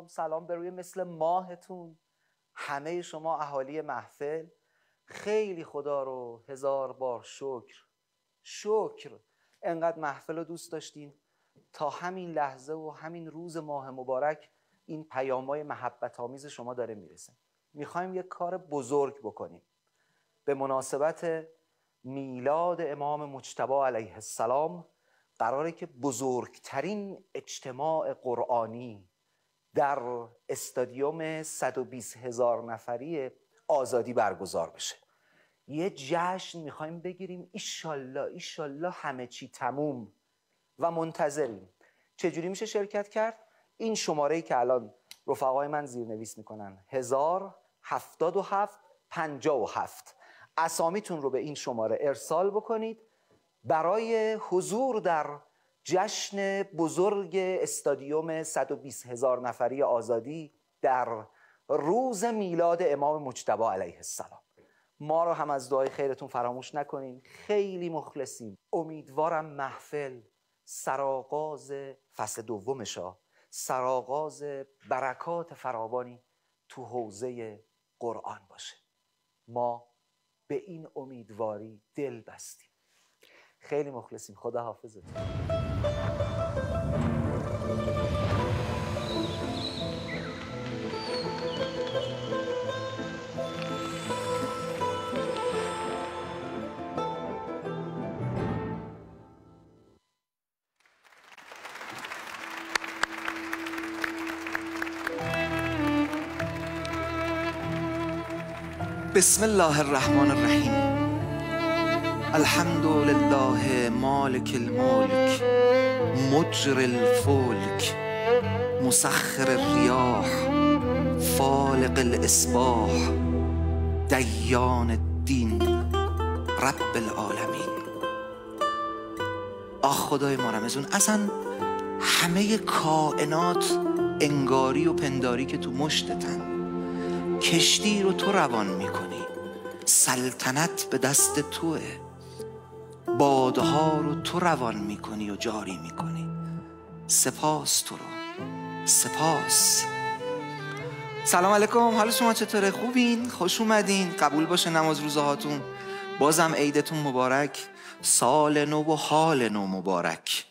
سلام به روی مثل ماهتون، همه شما اهالی محفل. خیلی خدا رو هزار بار شکر انقدر محفل رو دوست داشتین تا همین لحظه و همین روز ماه مبارک این پیام‌های محبت آمیز شما داره میرسه. میخوایم یک کار بزرگ بکنیم به مناسبت میلاد امام مجتبی علیه السلام. قراره که بزرگترین اجتماع قرآنی در استادیوم 120,000 نفری آزادی برگزار بشه. یه جشن میخوایم بگیریم. ایشالله همه چی تموم و منتظریم. چجوری میشه شرکت کرد؟ این شماره‌ای که الان رفقای من زیرنویس میکنن 1077 اسامیتون رو به این شماره ارسال بکنید برای حضور در جشن بزرگ استادیوم 120,000 نفری آزادی در روز میلاد امام مجتبی علیه السلام. ما رو هم از دعای خیرتون فراموش نکنین. خیلی مخلصیم. امیدوارم محفل سرآغاز فصل دومشا، سرآغاز برکات فراوانی تو حوزه قرآن باشه. ما به این امیدواری دل بستیم. خیلی مخلصیم. خدا حافظتون. بسم الله الرحمن الرحیم. الحمد لله مالک الملک مجر الفلک مسخر الریاح فالق الاصباح دیان الدین رب العالمین. خدای ما رمزون، اصلا همه کائنات انگاری و پنداری که تو مشتتن. کشتی رو تو روان میکنی، سلطنت به دست توه. بادها رو تو روان میکنی و جاری میکنی. سپاس تو رو، سپاس. سلام علیکم، حال شما چطوره؟ خوبین؟ خوش اومدین. قبول باشه نماز روزه هاتون. بازم عیدتون مبارک. سال نو و حال نو مبارک.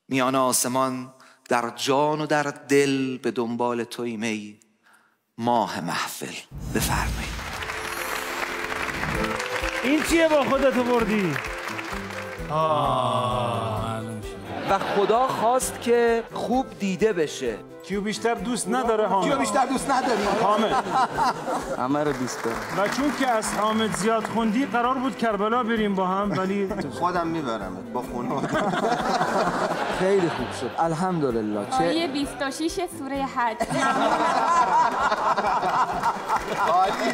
میان آسمان در جان و در دل به دنبال توییم ای ماه محفل. بفرمایید. این چیه با خودت بردی؟ و خدا خواست که خوب دیده بشه. کیو بیشتر دوست نداره حامد؟ کیو بیشتر دوست نداری؟ حامد. همه رو دوست دارم. و چون که از حامد زیاد خوندی قرار بود کربلا بریم با هم، ولی خودم میبرمت با خونه. خیلی خوب شد الحمدلله. آیه 26 سوره حج. عالی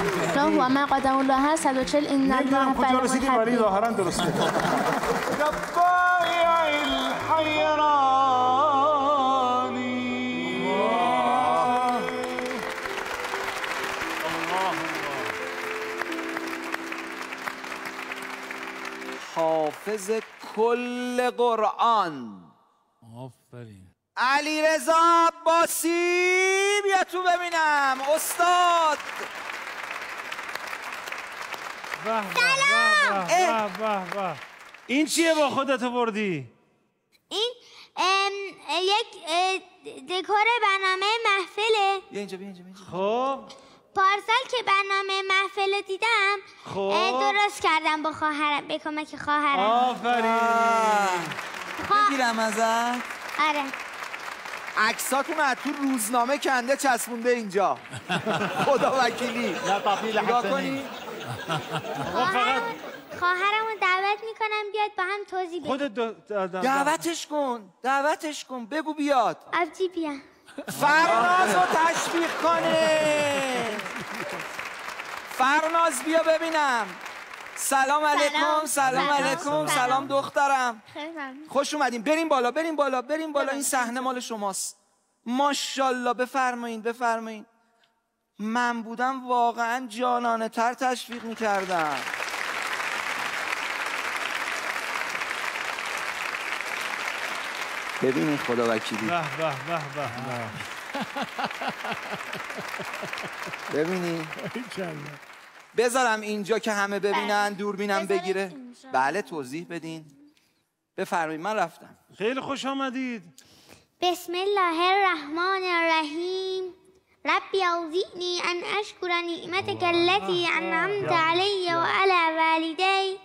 بود. و ما قدم الله 140 ان الله کجا رسیدی ولی ظاهرا درسته. حافظ کل قرآن آفرین. علیرضا عباسی، بیا تو ببینم استاد. به به. این چیه با خودت بردی؟ این یک دکور برنامه محفله. بیا اینجا. خب پارسال که برنامه محفل دیدم درست کردم با خواهرم، به کمک خواهرم. آفرین. بگیرم ازت؟ آره. عکساتون از تو روزنامه کنده چسبونده اینجا. خدا وکیلی. نگاه کنی؟ خواهرم رو دعوت میکنم بیاد با هم توضیح بده. خودت دعوتش کن. بگو بیاد. آبجی بیا. فرناز رو تشویق کنه. فرناز بیا ببینم. سلام علیکم. سلام دخترم. خوش اومدین. بریم بالا. این صحنه مال شماست. ماشاءالله. بفرمایین. من بودم واقعا جانانه تر تشویق میکردم. ببینید خدا وکیلی. به به به به. ببینید بذارم اینجا که همه ببینن، دوربینم بگیره. بله توضیح بدین. بفرمایید. من رفتم. خیلی خوش آمدید. بسم الله الرحمن الرحیم. ربی اوزعنی ان اشکر نعمتک التي انعمت علی و علی والدی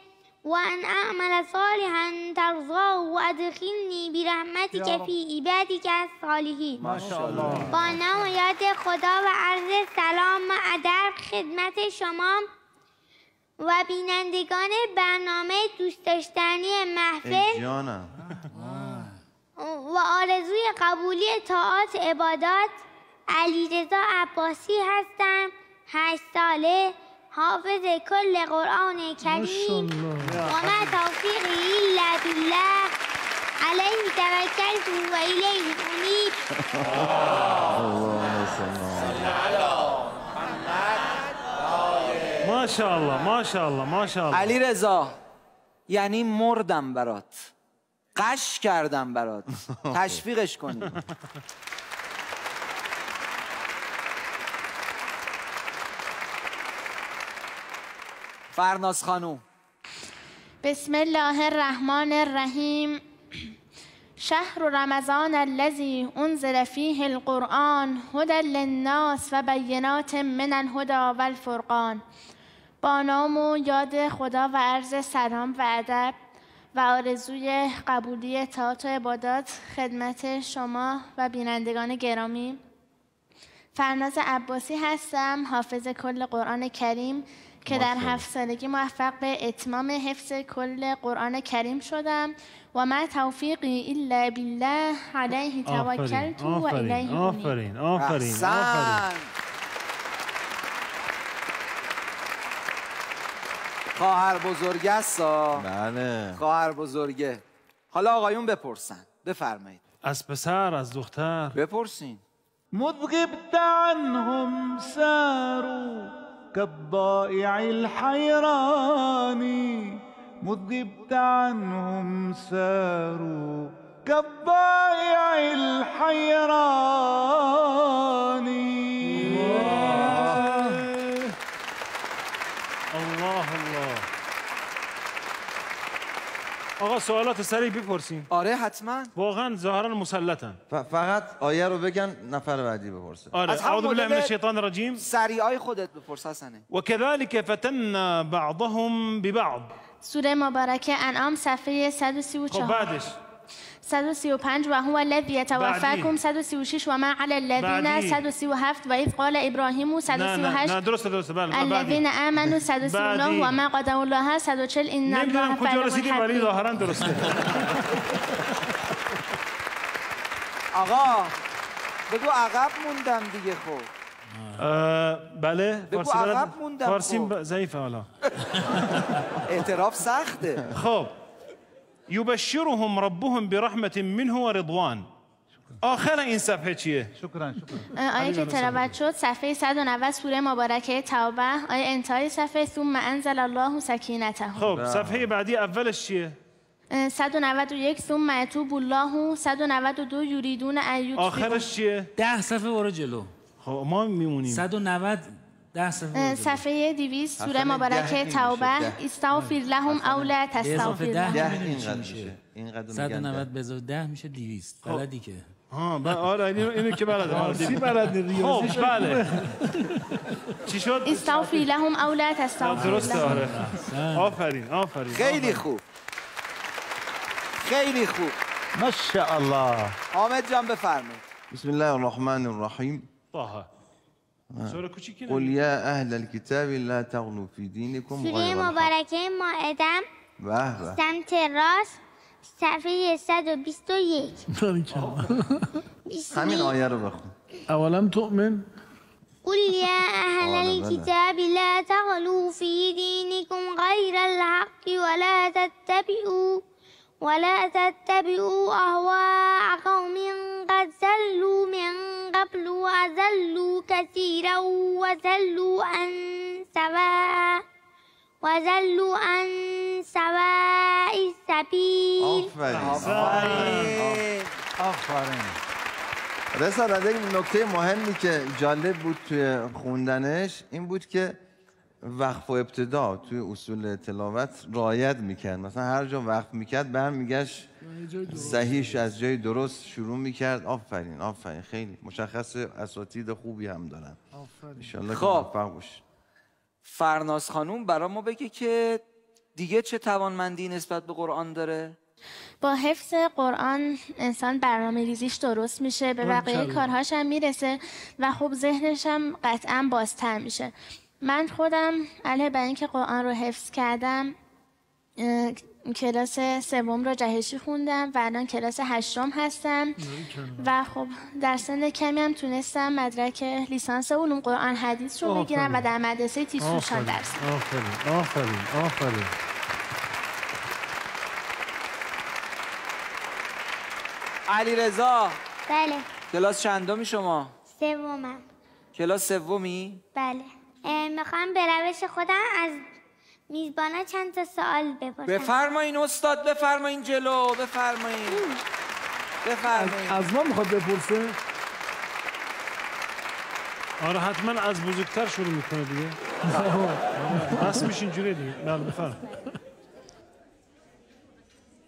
و ان اعمل صالحا ترضاه و ادخلنی برحمتک فی عبادک الصالحین. ماشاءالله. با نام و یاد خدا و عرض سلام و ادب خدمت شما و بینندگان برنامه دوست داشتنی محفل جانم. و آرزوی قبولی طاعات عبادات. علیرضا عباسی هستم، 8 ساله، حافظ کل قرآن کریم و ما توفیقی الا بالله علیه توکلت و الیه انیب. ماشاءالله ماشاءالله ماشاءالله. علیرضا یعنی مردم برات، قش کردم برات. تشویقش کنید. فرناز خانوم. بسم الله الرحمن الرحیم. شهر رمضان الذی انزل فیه القرآن هدی للناس و بینات من الهدی و الفرقان. با نام و یاد خدا و عرض سلام و ادب و آرزوی قبولی طاعات و عبادات خدمت شما و بینندگان گرامی. فرناز عباسی هستم، حافظ کل قرآن کریم که در 7 سالگی موفق به اتمام حفظ کل قرآن کریم شدم و ما توفیقی الا بالله علیه توکلت و الیه انیب. آفرین آفرین احسن. آفرین. خواهر بزرگه است. بله. خواهر بزرگه. حالا آقایون بپرسن. بفرمایید. از پسر از دختر بپرسین. مذ عنهم ساروا كالضائع الحيران مذ عنهم ساروا كالضائع الحيران. الله الله. آقا سوالات سریع بپرسین. آره حتما. واقعا ظاهرا مسلطن. فقط آیه رو بگن نفر بعدی بپرسه. آره. از هم اعوذ بالله من مدل الشیطان الرجیم. سریعای خودت بپرس حسنه. وكذلك فتنا بعضهم ببعض. سوره مبارکه انعام صفحه خب 134 بعدش 135 و هو الذی یتوفاکم 136 و ما علی الذین بعدی. 137 و اذ قال ابراهیم 138 نه درسته بله. الذین آمنوا 139 و ما قدروا الله 140 ان الله نمیدونم کجا فعل رسیدیم ولی ظاهرا درسته. آقا بگو عقب موندم دیگه. خب بله بگو فارسی بلد؟ عقب موندم. فارسیم خب. ضعیفه حالا. اعتراف سخته. خب یبشرهم ربهم برحمة منه و رضوان. آخر این صفحه چیه؟ شكرا. آیه که تلاوت شد صفحه 190 سوره مبارکه توبه. آیه انتهای صفحه ثم انزل الله سکینته. خب صفحه بعدی اولش چیه؟ 191 ثم یتوب الله. 192 یریدون ان یطفئوا. آخرش چیه؟ 10 صفحه برو جلو. خب ما میمونیم. 190 10 صفحه برو جلو. صفحه 200 سوره مبارکه توبه. استغفر لهم او لا تستغفر لهم. 10 اینقدر میشه. اینقدر 190 به اضافه 10 میشه 200. بلدی که. آره اینو که بلده. فارسی بلد. خب بله. چی شد؟ استغفر لهم او لا تستغفر درسته. لهم. آره. آفرین آفرین. خیلی خوب. خیلی خوب. ما شاء الله. حامد جان بفرمایید. بسم الله الرحمن الرحیم. طه. سوره کوچیکی قل یا اهل الكتاب لا تغلوا في دينكم سوره غير الحق. مبارکه مائده به به. سمت راست صفحه 121. همین آیه رو بخون. اولم تؤمن. قل يا أهل الكتاب لا تغلوا في دينكم غير الحق ولا تتبعوا أهواء قوم قد ضلوا من قبل وأضلوا كثيرا وضلوا عن سواء السبيل. آفرین. آفرین. رسالت یک نکته مهمی که جالب بود توی خوندنش این بود که وقف و ابتدا توی اصول تلاوت رعایت میکرد. مثلا هر جا وقف میکرد برمیگشت صحیحش از جای درست شروع میکرد. آفرین آفرین، خیلی مشخص، اساتید خوبی هم دارن. آفرین. انشالله که خب. موفق باش. فرناز خانوم برای ما بگه که دیگه چه توانمندی نسبت به قرآن داره؟ با حفظ قرآن انسان برنامه ریزیش درست میشه، به بقیه کارهاش هم میرسه و خب ذهنش هم قطعا بازتر میشه. من خودم علاوه بر اینکه قرآن رو حفظ کردم کلاس سوم رو جهشی خوندم و الان کلاس 8 هستم و خب در سن کمی هم تونستم مدرک لیسانس علوم قرآن حدیث رو بگیرم و در مدرسه تیزهوشان درس بدم. آفرین آفرین آفرین. علیرضا بله. کلاس چندمی شما؟ سومم. کلاس سومی؟ بله. میخوام به روش خودم از میزبانا چند تا سوال بپرسم. بفرمایین استاد، بفرمایین جلو، بفرمایین. بفرمایین. از ما میخواد بپرسه؟ آره حتما از بزرگتر شروع میکنه دیگه. بس میشین جوری دیگه. بله بفرم.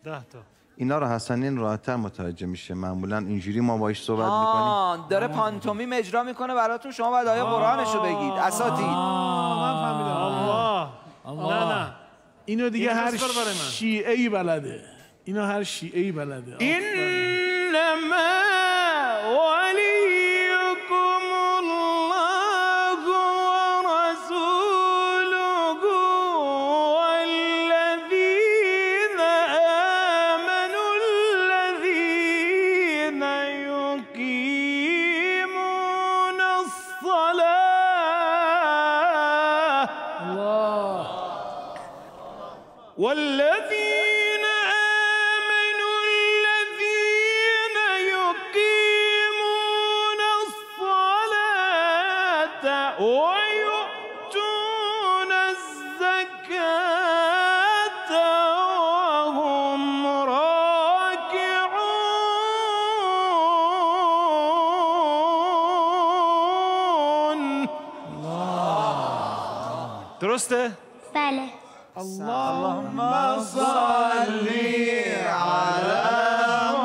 10 تا. اینا رو حسنین راحت‌تر متوجه میشه. معمولا اینجوری ما باهاش صحبت میکنیم. داره پانتومیم اجرا میکنه براتون، شما باید آیه قرآنش رو بگید. اساتید. من فهمیدم. الله. نه اینو دیگه هر برای من. شیعه‌ای بلده. اینو هر شیعه‌ای بلده. انما ولیکم الله و رسوله والذین آمنوا الذین یقیمون الصلاة والذين آمنوا الذين يقيمون الصلاة ويؤتون الزكاة وهم راكعون. درسته؟ بله. اللهم صل على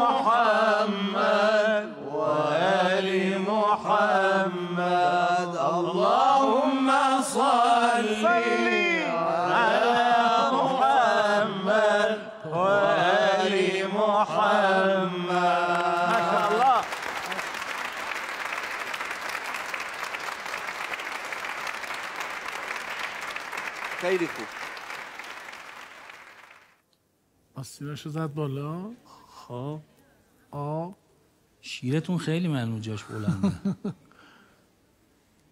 محمد وآل محمد. اللهم صل على محمد وآل محمد. ما شاء الله. خیلی خوب. آستیناشو زد بالا. خب شیرتون خیلی معلوم جاش بلنده.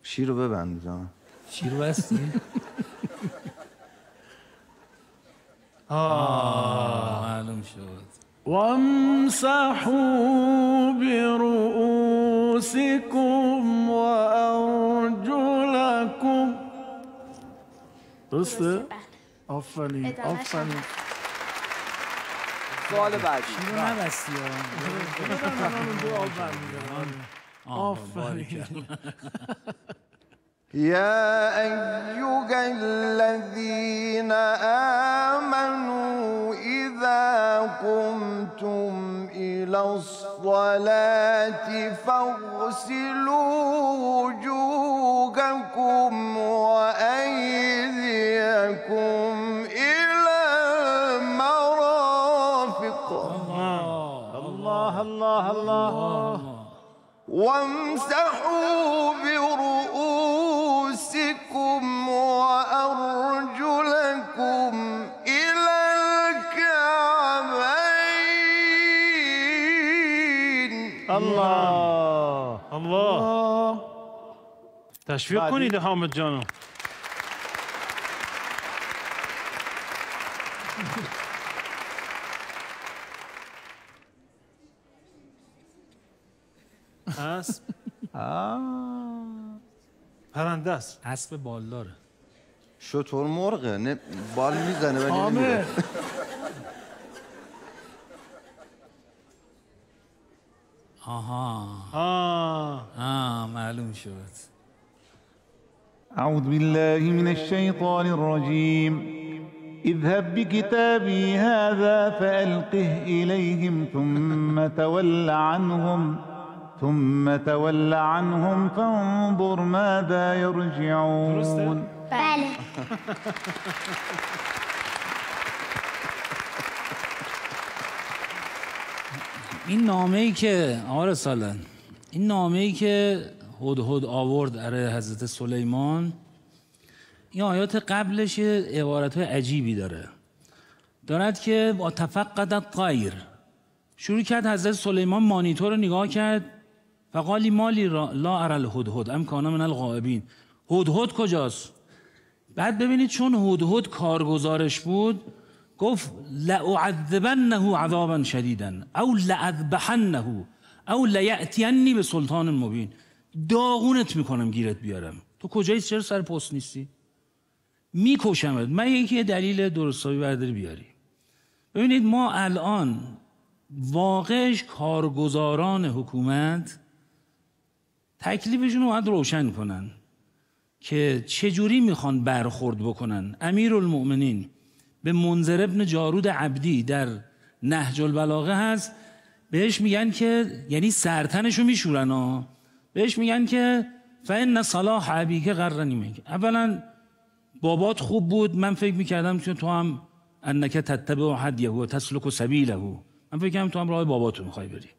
شیر رو ببند بزن. شیر بستی؟ معلوم شد. وامسحوا برؤوسكم وأرجلكم. درسته؟ آفرین آفرین. سوال بعدی. شیر رو نبستی آفرین. يا أيها الذين آمنوا إذا قمتم إلى الصلاة فاغسلوا وجوهكم وأيديكم إلى المرافق. الله الله الله. وامسحوا برؤوسكم وأرجلكم إلى الكعبين. الله الله. تشویق کنید حامد جانو. اسب پرنده است. اسب بالداره. شتر مرغه، نه بال میزنه ولی نمیره. معلوم شد. أعوذ بالله من الشيطان الرجيم اذهب بكتابي هذا فألقه إليهم ثم تول عنهم فانظر ماذا يرجعون. بله. این نامه‌ای که آقا رسالن، این نامه‌ای که هدهد آورد برای حضرت سلیمان، این آیات قبلش عبارت‌های عجیبی دارد که با تفقد الطیر شروع کرد. حضرت سلیمان مانیتور رو نگاه کرد، فقالی مالی لا اری الهدهد ام کان من الغائبین. هدهد کجاست؟ بعد ببینید چون هدهد کارگزارش بود گفت لأعذبنه عذابا شدیدا او لأذبحنه او لیأتینی به سلطان مبین. داغونت میکنم گیرت بیارم. تو کجایی؟ چرا سر پست نیستی؟ میکشمت. من یکی دلیل درستابی برداری بیاری. ببینید ما الان واقعش کارگزاران حکومت تکلیفشون رو باید روشن کنن که چجوری میخوان برخورد بکنن. امیرالمؤمنین به منذر ابن جارود عبدی در نهج البلاغه هست، بهش میگن که یعنی سرتنشو میشورن ها، بهش میگن که فإن صلاح ابیک غرنی منک. اولا بابات خوب بود، من فکر میکردم که تو هم انک تتبع هدیه و تسلک سبیله، من فکر کردم تو هم راه باباتو میخوای بری.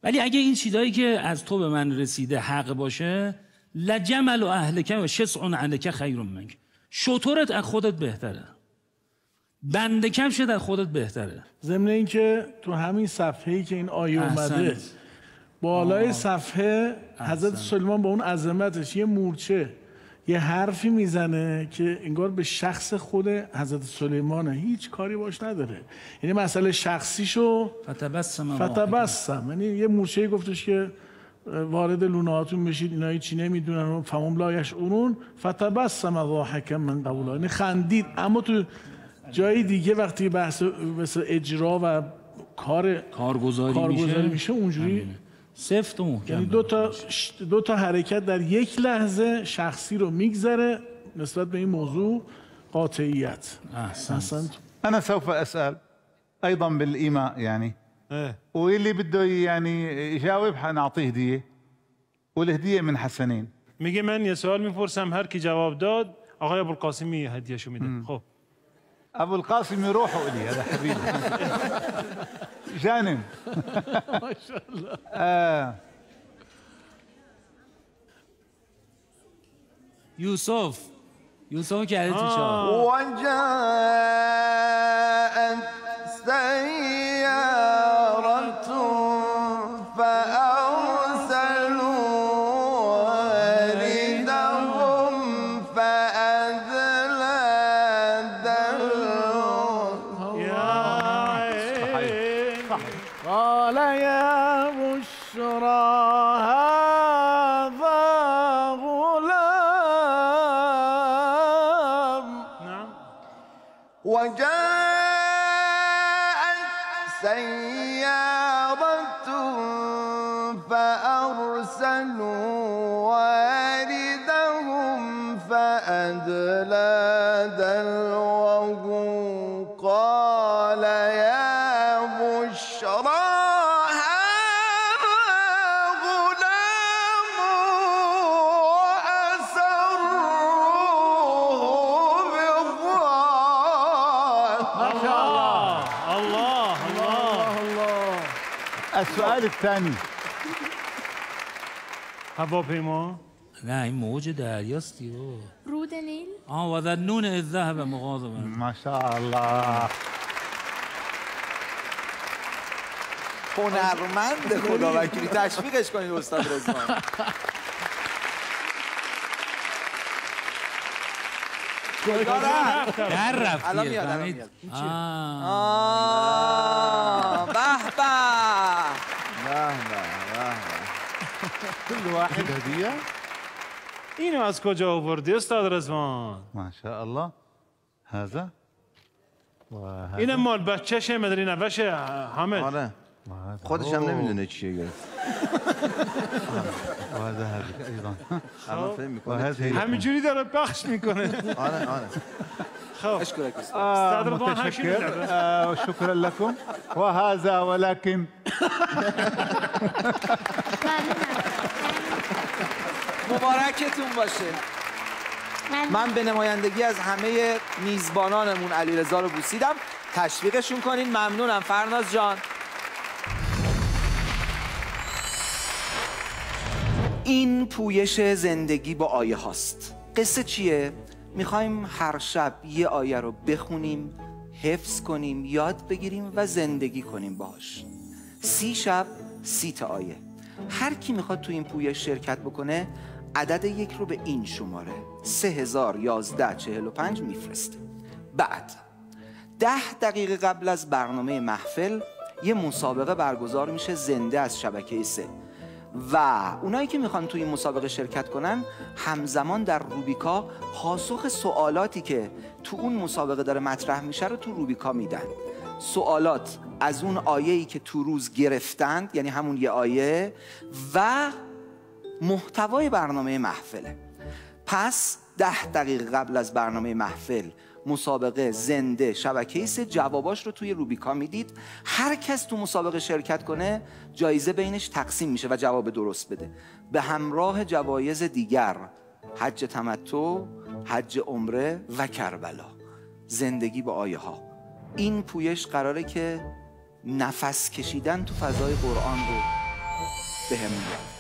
ولی اگه این چیزایی که از تو به من رسیده حق باشه، لجمل اهلک و شسع علک خیر منک. شطورت از خودت بهتره، بنده کفشت از خودت بهتره. ضمن این که تو همین صفحه‌ای که این آیه اومده بالای صفحه حضرت سلیمان با اون عظمتش یه مورچه یه حرفی میزنه که انگار به شخص خود حضرت سلیمانه، هیچ کاری باش نداره. یعنی مسئله شخصیشو فتبسم، یعنی یه مورچه‌ای گفتش که وارد لونهاتون بشید، اینا هیچی نمیدونن، فهم لا یشعرون، فتبسم ضاحکا من قولا، یعنی خندید. اما تو جای دیگه وقتی بحث اجرا و کارگزاری میشه اونجوری سفت و محکم، یعنی دو تا حرکت در یک لحظه شخصی رو میگذره نسبت به این موضوع قاطعیت. احسنت. انا سوف اسال ايضا بالايماء يعني واللي بده يعني يجاوب حنعطيه هديه والهديه من حسنين. میگه من یه سوال میپرسم، هر کی جواب داد آقای ابوالقاسمی هدیهشو میده. خب ابو القاسم روحه الي هذا حبيبي جانم ما شاء الله. یوسف کرده تو چاه. و جاءت سیارة فأرسلوا واردهم فأدلى قال يا بشرى هذا غلام. نعم. وجاءت سيارة فأرسلوا واردهم فأدلى دلوه قال يا بشرى هذا غلام وأسروه بضاعة. الله. السؤال الثاني هواپیما؟ نه این موج دریاستی. رود نیل. و ذنون اذ ذهب مغاضبا. ما شاء الله. هنرمند خدا وکیلی، تشویقش کنید استاد رضوان. کجا رفت؟ در رفت. الان میاد. به كل واحد هدية. اینو از کجا آوردی استاد رضوان؟ ما شاء الله. هذا این مال بچه‌شه مدری نوشه حامد. آره خودش هم نمیدونه چیه گرفت. همینجوری داره بخش میکنه. آره. خب استاذ رضوان هاي شنو اللعبه؟ شكرا لكم وهذا ولكن مبارکتون باشه. من به نمایندگی از همه میزبانانمون علیرضا رو بوسیدم. تشویقشون کنین. ممنونم فرناز جان. این پویش زندگی با آیه هاست. قصه چیه؟ میخوایم هر شب یه آیه رو بخونیم، حفظ کنیم، یاد بگیریم و زندگی کنیم باهاش. 30 شب 30 تا آیه. هر کی میخواد تو این پویش شرکت بکنه عدد 1 رو به این شماره 301145 میفرسته. بعد 10 دقیقه قبل از برنامه محفل یه مسابقه برگزار میشه زنده از شبکه 3 و اونایی که میخوان توی این مسابقه شرکت کنن همزمان در روبیکا پاسخ سوالاتی که تو اون مسابقه داره مطرح میشه رو تو روبیکا میدن. سوالات از اون آیه‌ای که تو روز گرفتند، یعنی همون یه آیه، و محتوای برنامه محفله. پس 10 دقیقه قبل از برنامه محفل مسابقه زنده شبکه 3 جواباش رو توی روبیکا میدید. هر کس تو مسابقه شرکت کنه جایزه بینش تقسیم میشه و جواب درست بده، به همراه جوایز دیگر: حج تمتع، حج عمره و کربلا. زندگی با آیه ها. این پویش قراره که نفس کشیدن تو فضای قرآن رو به هم میده.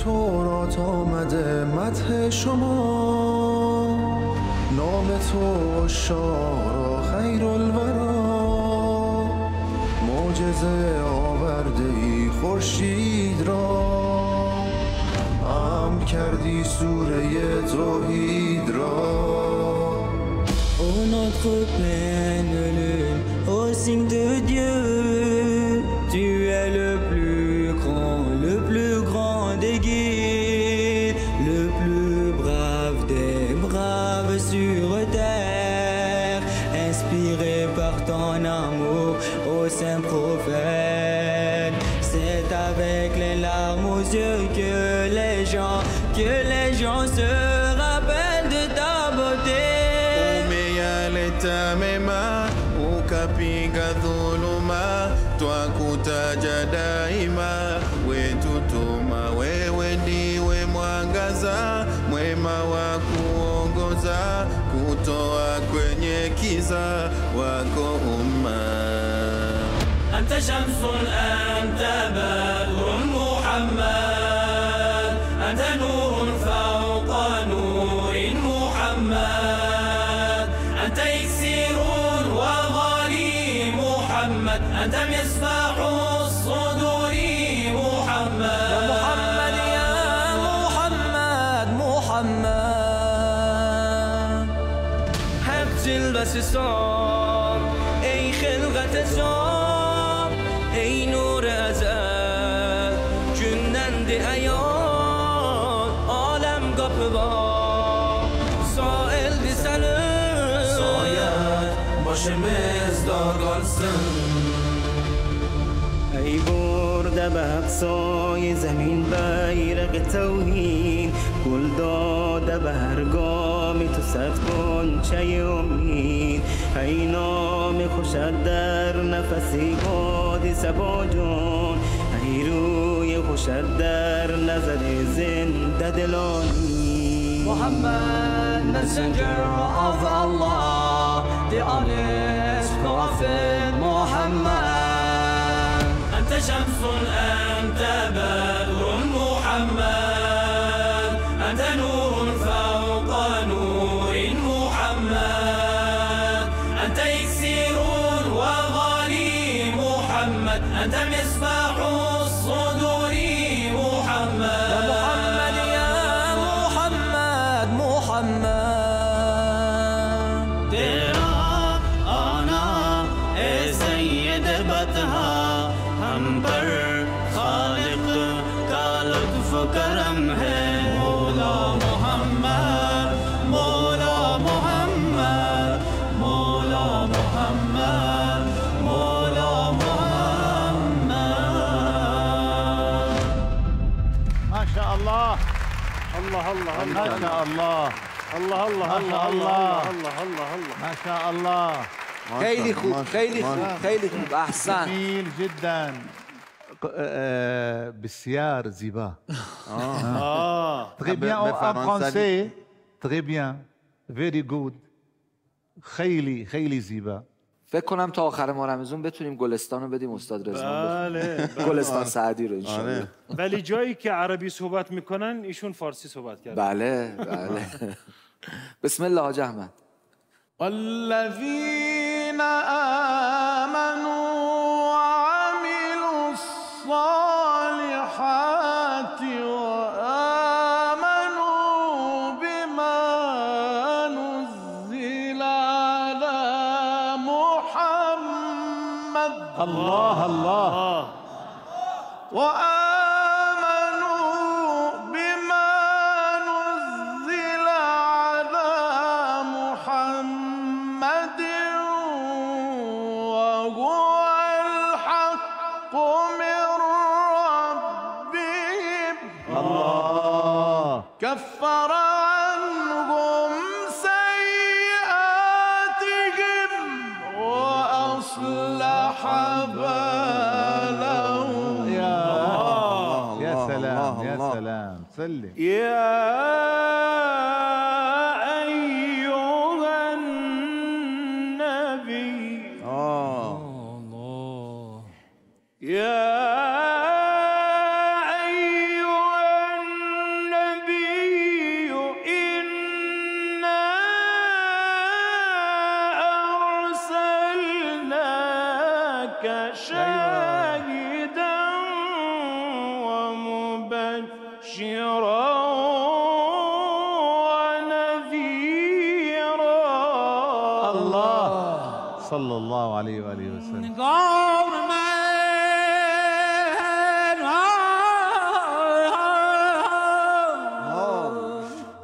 تورات آمده مدح شما، نام تو شارا خیر الورا، معجزه آورده ای خورشید را، امر کردی سوره توحید را. Ô notre pleine lune, ô signe de Dieu, tu es le plus grand des guides, le plus brave des braves sur terre, inspiré par ton amour, ô saint prophète. C'est avec les larmes aux yeux que les gens se rappellent de ta beauté. Mema ukapiga dhuluma, twakutaja daima, wetutuma wewe ndiwe mwangaza mwema wa kuongoza, kutoa kwenye kiza wako umma. Anta shamsun anta badrun Muhammad, anta nurun fawqa nurin Muhammad, anta iksirun wa ghali Muhammad, anta misbahu as-suduri Muhammad. Ya Muhammad ya Muhammad Muhammad, hab jilbas as-sab ey khilqat as-sab ey nur azal junnand ayan alam gapba sa'il bisalam soyat başımız dalgalsın. ای برده به اقصای زمین بیرق توحید، گل داده به هر گام تو صد غنچه امید. ای نام خوشت در نفسی باد صبا جان، ای روی خوشت در نظر زنده دلانی. Muhammad, messenger of Allah, the honest prophet Muhammad. Anta shamsun anta badrun Muhammad, anta nurun fawqa nurin Muhammad, anta iksirun wa ghali Muhammad, anta misbahu as-suduri Muhammad. Ya Muhammad ya الله الله ما شاء الله الله الله الله الله الله الله ما شاء الله. خیلی خوب خیلی خوب خیلی خوب احسن. جميل جدا. بسيار زيبا. Très bien en français. Très bien. Very good. خیلی زیبا. فکر کنم تا آخر ماه رمضان بتونیم گلستان رو بدیم استاد رضوان. بله. گلستان سعدی رو انشالله. ولی جایی که عربی صحبت میکنن ایشون فارسی صحبت کردن. بله بله. بسم الله حاج احمد. والذین آمنوا وعملوا الصالحات وآمنوا بما نزل على محمد. الله الله. كفر عنهم سيئاتهم وأصلح بالهم. يا سلام يا سلام. سلم. يا أيها النبي. الله. يا شاهدا ومبشرا ونذيرا. الله صلى الله عليه وآله وسلم.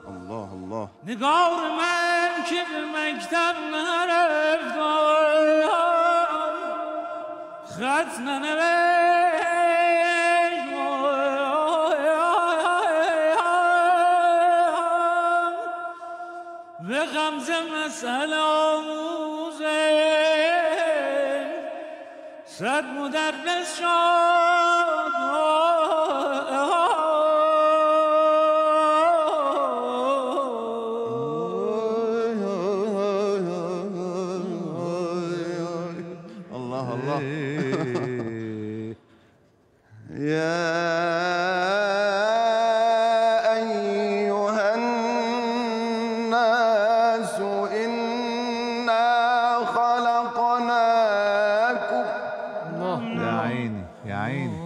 الله الله. نگار من که به مکتب نرفتم، خط ننوشت، به غمزه مسئله آموزه صد مدرس شد. الله الله. يا أيها الناس إنا خلقناكم. يا عيني يا عيني.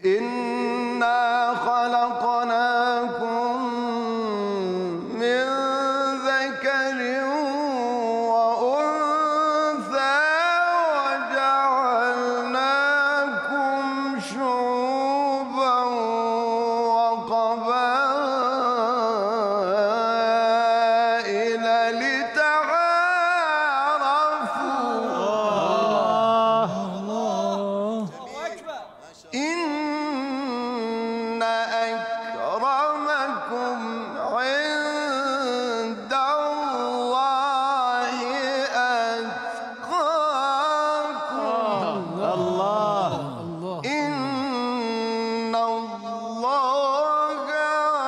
إنا خلقناكم من ذكر وأنثى وجعلناكم شعوبا وقبائل لتعارفوا. إن أكرمكم عند الله أتقاكم. الله. إن الله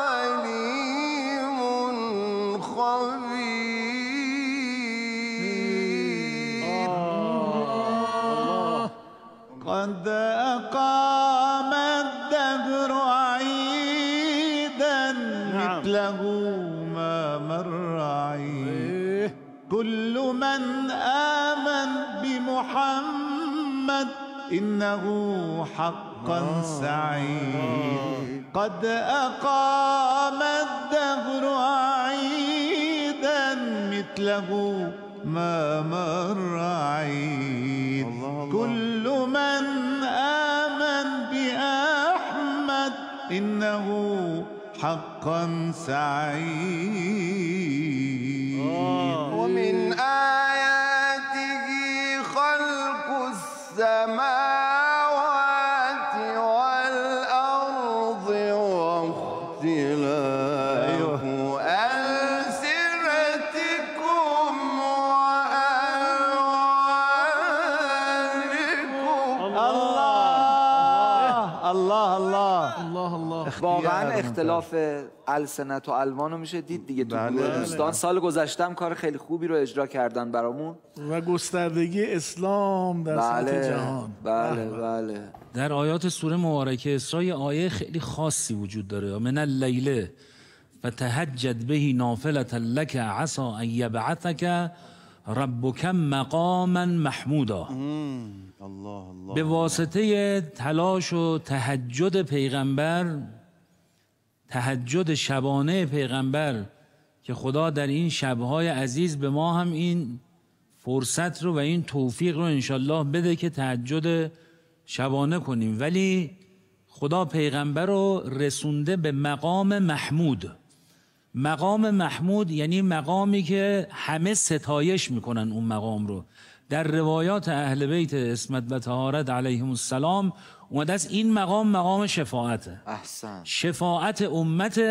عليم خبير. قد أقام الدهر عيدا مثله ما مر عيد. كل من آمن بمحمد إنه حقا سعيد. قد أقام الدهر عيدا مثله ما مر عيد. كل من آمن بأحمد إنه حقا سعيد. ومن آياته خلق السماوات والأرض واختلاف الله الله الله الله. واقعا اختلاف السنت و الوان رو میشه دید دیگه تو گروه دوستان. سال گذشتم کار خیلی خوبی رو اجرا کردن برامون و گستردگی اسلام در سطح جهان. بله بله. در آیات سوره مبارکه اسراء آیه خیلی خاصی وجود داره. من اللیل فتهجد به نافلة لك عسى ان یبعثک ربک مقاما محمودا. به واسطه تلاش و تهجد پیغمبر، تهجد شبانه پیغمبر، که خدا در این شبهای عزیز به ما هم این فرصت رو و این توفیق رو انشالله بده که تهجد شبانه کنیم. ولی خدا پیغمبر رو رسونده به مقام محمود. مقام محمود یعنی مقامی که همه ستایش میکنن اون مقام رو. در روایات اهل بیت عصمت و طهارت علیهم السلام اومده است این مقام شفاعته. احسن. شفاعت امت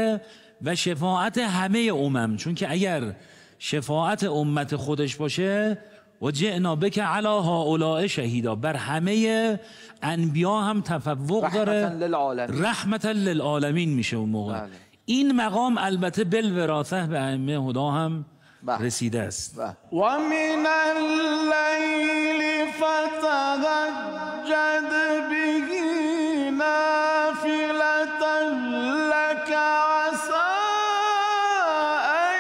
و شفاعت همه امم، چون که اگر شفاعت امت خودش باشه و جئنا بک علی هؤلاء شهیدا، بر همه انبیا هم تفوق داره، رحمتا للعالمین میشه اون موقع. بله. این مقام البته بالوراثه به ائمه هدا هم رسیده است. و من اللیل فتهجد به نافلة لك عسى ان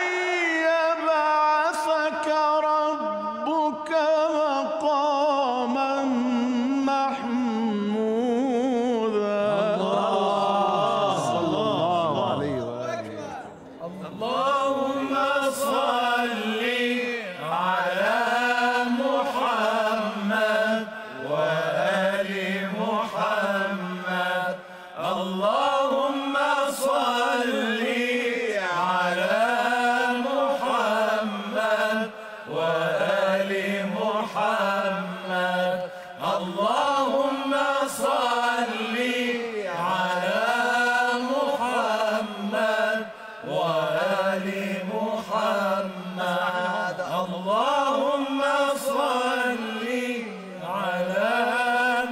یبعثک ربک مقاما محمودا. اللهم صل على محمد وآل محمد. اللهم صل على محمد وآل محمد. اللهم صل على محمد وآل محمد. اللهم صل على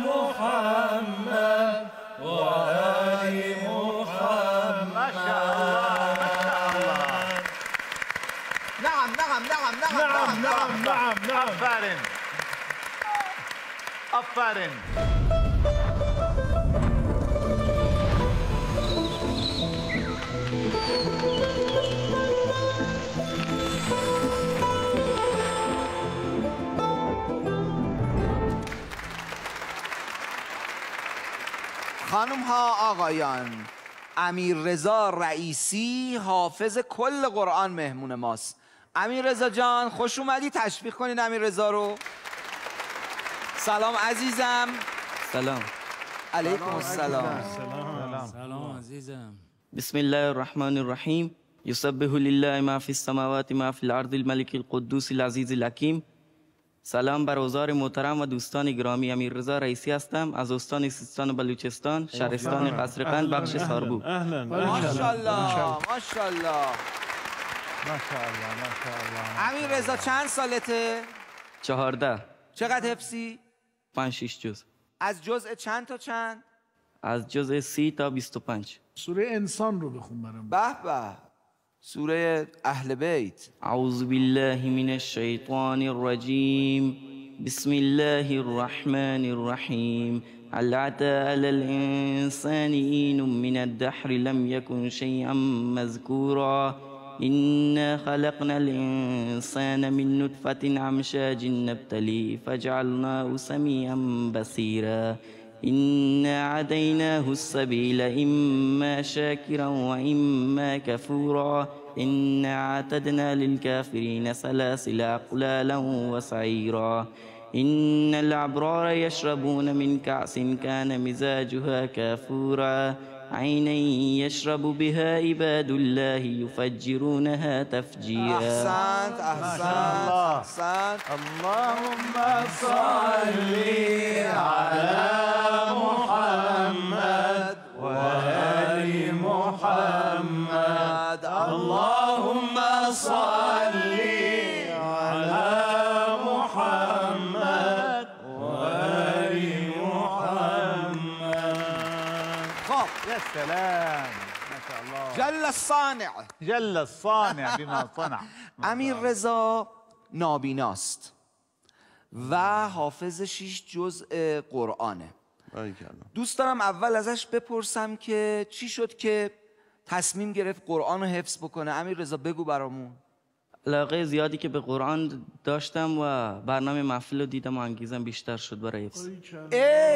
محمد وآل محمد. ما شاء الله ما شاء الله. نعم نعم نعم نعم نعم نعم نعم نعم. أفارن أفارن. خانم ها آقایان، امیر رضا رئیسی حافظ کل قرآن مهمون ماست. امیر رضا جان خوش اومدی، تشویق کنین امیر رضا رو. سلام عزیزم. سلام. علیکم السلام. سلام عزیزم. بسم الله الرحمن الرحیم. یسبح لله ما فی السماوات ما فی الارض الملک القدوس العزیز الحکیم. سلام بر اوزار محترم و دوستان گرامی. امیر رضا رئیسی هستم از استان سیستان و بلوچستان، شهرستان قصرقند، بخش ساربو. ماشاءالله ماشاءالله ماشاءالله ماشاءالله. امیر رضا چند سالته؟ 14. چقدر حفظی؟ 5-6 جز. از جزء چند تا چند؟ از جزء 30 تا 25. سوره انسان رو بخون برام. به به. سوره اهل بیت. اعوذ بالله من الشیطان الرجیم. بسم الله الرحمن الرحیم. هل أتى على الإنسان حين من الدهر لم يكن شيئا مذكورا. إنا خلقنا الإنسان من نطفة أمشاج نبتليه فجعلناه سميعا بصيرا. إنا هديناه السبيل إما شاكرا وإما كفورا. إنا أعتدنا للكافرين سلاسل أغلالا وسعيرا. إن الأبرار يشربون من كأس كان مزاجها كافورا. عينا يشرب بها عباد الله يفجرونها تفجيرا. أحسنت أحسنت أحسنت. اللهم صل على محمد وآل محمد. اللهم صل على محمد وآل محمد. سلام ما شاء الله جل الصانع جل الصانع بما صنع. امیر رضا نابیناست و حافظ 6 جزء قرآنه. دوست دارم اول ازش بپرسم که چی شد که تصمیم گرفت قرآن رو حفظ بکنه. امیر رضا بگو برامون. علاقه زیادی که به قرآن داشتم و برنامه محفل رو دیدم و انگیزم بیشتر شد برای حفظ.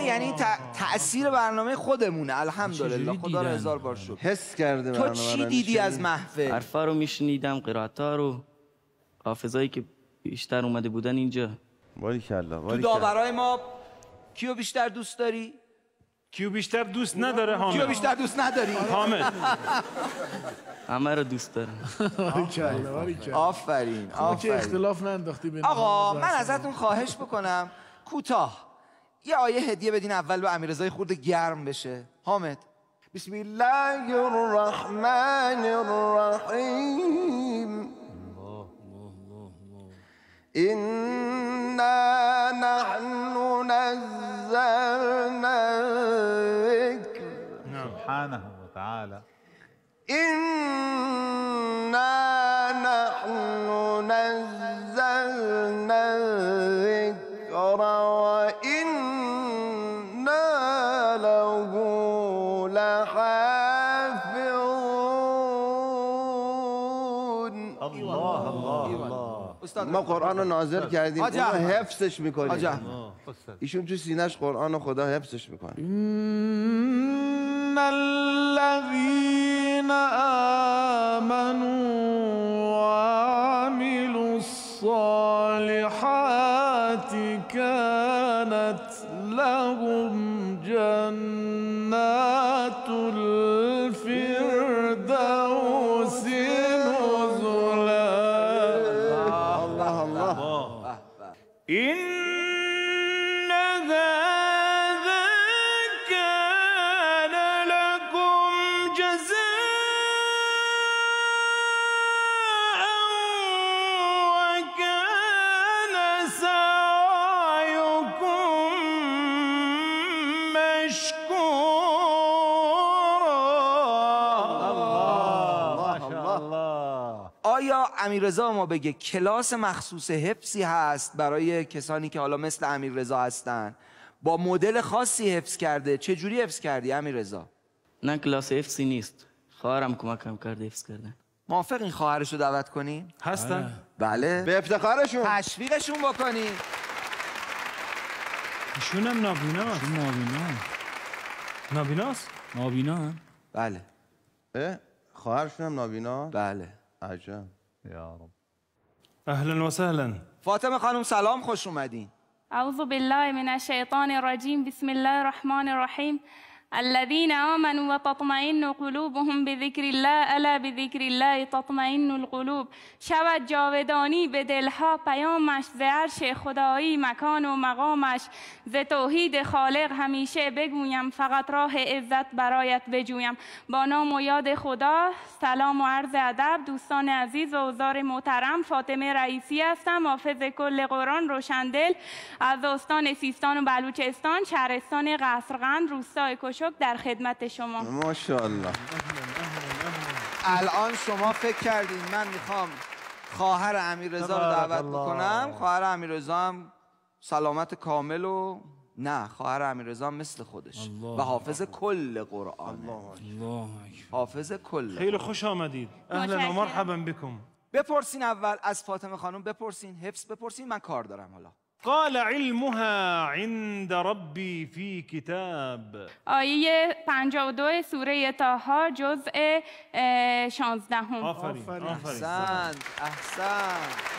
یعنی تأثیر برنامه خودمونه. الحمدلله، خدا رو هزار بار شکر. حس کرده تو چی دیدی از محفل؟ حرفا رو میشنیدم، قرائت‌ها رو، حافظایی که بیشتر اومده بودن اینجا. باریکلا. تو داورای ما کیو بیشتر دوست داری؟ کیو بیشتر دوست نداره حامد؟ کیو بیشتر دوست نداری؟ حامد. همه رو دوست دارم. آفرین. که اختلاف ننداختی بین آقا من ازتون خواهش بکنم کوتاه یه آیه هدیه بدین اول به امیررضا خورده گرم بشه. حامد. بسم الله الرحمن الرحیم إنا نحن نزلنا الذكر سبحانه وتعالى إنا نحن نزلنا الذكر وإنا له لحافظون. الله الله الله. ما قرآن رو نازل کردیم، اونو حفظش میکنیم. ایشون تو سینه‌اش قرآن رو خدا حفظش میکنه. إن الذين آمنوا وعملوا الصالحات كانت لهم جنات الفردوس نزلا. إن هذا كان لكم جزاء وكان سعيكم مشكورا. ما شاء الله. آیا امیررضا ما بگه کلاس مخصوص حفظی هست برای کسانی که حالا مثل امیررضا هستن، با مدل خاصی حفظ کرده؟ چه جوری حفظ کردی امیررضا؟ نه کلاس حفظی نیست، خواهرم کمکم کرده حفظ کردن. موافق این خواهرش رو دعوت کنیم؟ هستن؟ بله. به افتخارشون تشویقشون بکنیم. ایشون هم نابیناست. نابیناست؟ نابینا. بله. خواهرشون هم نابینا؟ بله. عجب. یا رب. اهلا و سهلا. فاطمه خانم سلام، خوش اومدین. اعوذ بالله من الشیطان الرجیم. بسم الله الرحمن الرحیم. الذين آمنوا وتطمئن قلوبهم بذكر الله الا بذكر الله تطمئن القلوب. شود جاودانی به دلها پیامش، ز عرش خدایی مکان و مقامش. ز توحید خالق همیشه بگویم، فقط راه عزت برایت بجویم. با نام و یاد خدا، سلام و عرض ادب دوستان عزیز و حضار محترم. فاطمه رئیسی هستم، حافظ کل قرآن، روشندل، از استان سیستان و بلوچستان، شهرستان قصرقند، روستای کشک، در خدمت شما. ماشاءالله. الان شما فکر کردین من میخوام خواهر امیررضا رو دعوت بکنم، خواهر امیررضا هم سلامت کامل و نه، خواهر امیررضا هم مثل خودش و حافظ کل قرآن. حافظ کل. خیلی خوش آمدید. اهلا و مرحبا بكم. بپرسین اول از فاطمه خانم، بپرسین حفظ بپرسین، من کار دارم حالا. قال علمها عند ربي في كتاب. آیه 52 سوره طه جزء 16. آفرین. احسنت.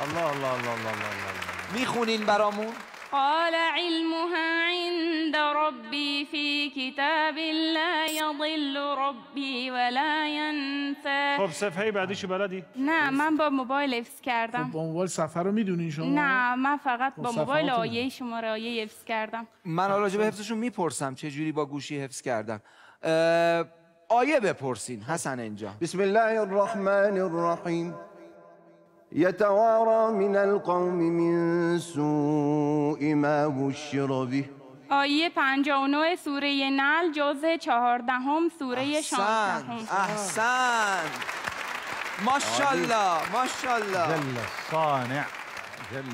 الله الله الله الله الله. میخونین برامون؟ قال علمها عند ربي في كتاب لا يضل ربي ولا ينسى. خب صفحه بعدیشو بلدی؟ نه من با موبایل حفظ کردم. با موبایل صفحه رو میدونین شما؟ نه من فقط با موبایل آیه شماره آیه حفظ کردم. من راجع به حفظشون میپرسم چه جوری با گوشی حفظ کردم. آیه بپرسین حسن اینجا. بسم الله الرحمن الرحیم. يتوارى من القوم من سوء ما بشر به آیه 59 سوره نحل جزء 14 سوره 16. احسن ماشاءالله ماشاءالله. جل صانع.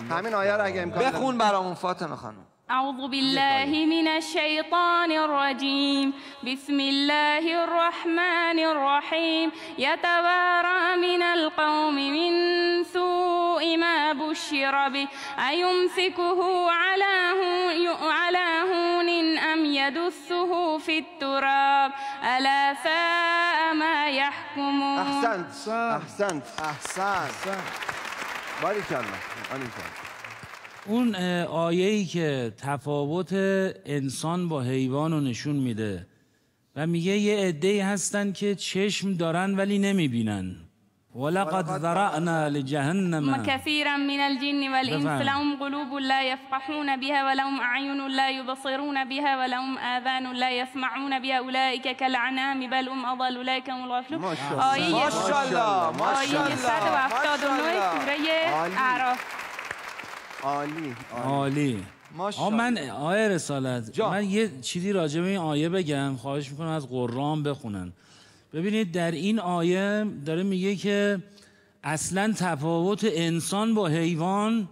همین آیه رو اگه امکان بخون برامون فاطمه خانم. أعوذ بالله من الشيطان الرجيم بسم الله الرحمن الرحيم يتوارى من القوم من سوء ما بشر به أيمسكه على هون أم يدسه في التراب ألا ساء ما يحكمون. احسنت. باریکالله. اون آیه‌ای که تفاوت انسان با حیوان رو نشون میده و میگه یه عده‌ای هستن که چشم دارن ولی نمیبینن. ولقد ذرأنا لجهنم كثيرا من الجن والإنس لهم قلوب لا يفقهون بها ولهم أعين لا يبصرون بها ولهم آذان لا يسمعون بها أولئك كالأنعام بل هم أضل أولئك هم الغافلون. ماشاءالله آیه 179 سوره اعراف. عالی. من آیه رسالت من یه چیزی راجع به این آیه بگم، خواهش میکنم از قرآن بخونن. ببینید در این آیه داره میگه که اصلا تفاوت انسان با حیوان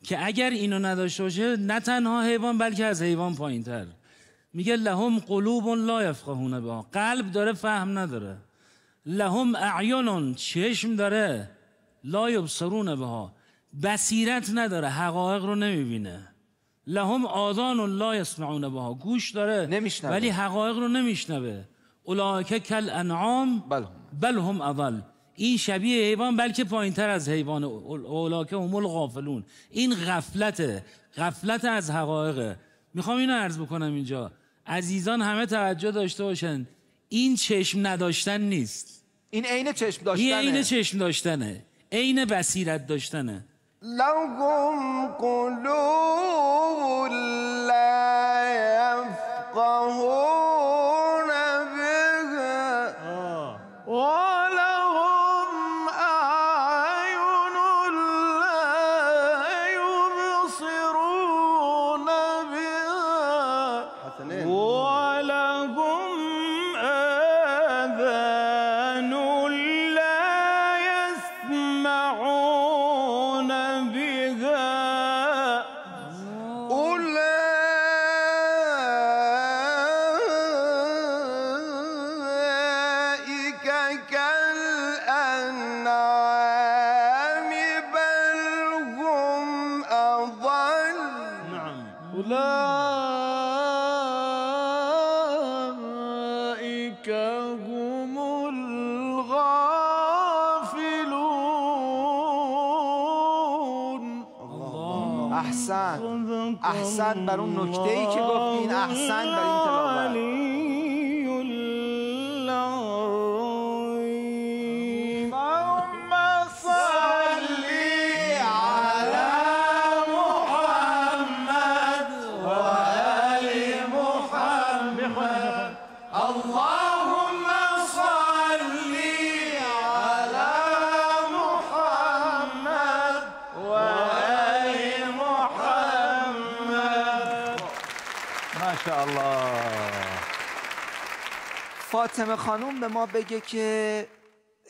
که اگر اینو نداشته باشه نه تنها حیوان بلکه از حیوان پایینتر. میگه لهم قلوب لا یفقهون بها، قلب داره فهم نداره. لهم اعین، چشم داره. لا یبصرون بها، بصیرت نداره، حقایق رو نمیبینه. لهم آذان لا یسمعون بها، گوش داره نمیشنوه ولی حقایق رو نمیشنوه. اولئک کالانعام بل هم اضل، این شبیه حیوان بلکه پایینتر از حیوان. اولئک هم الغافلون، این غفلت از حقایقه. میخوام اینو عرض بکنم اینجا عزیزان همه توجه داشته باشن، این چشم نداشتن نیست، این عین چشم داشتنه. این عین چشم داشتنه، عین بصیرت داشتنه. لهم قلوب لا يفقهون بها ولهم أعين لا يبصرون بها ولهم آذان لا يسمعون بها أولئك كالأنعام بل هم أضل. أولئك هم الغافلون. احسن بر اون نکته‌ای که گفتین، احسن بر این تلاوت. اللهم صل على محمد وآل محمد. اللهم صل على محمد وآل محمد. ما شاء الله. فاطمه خانوم به ما بگه که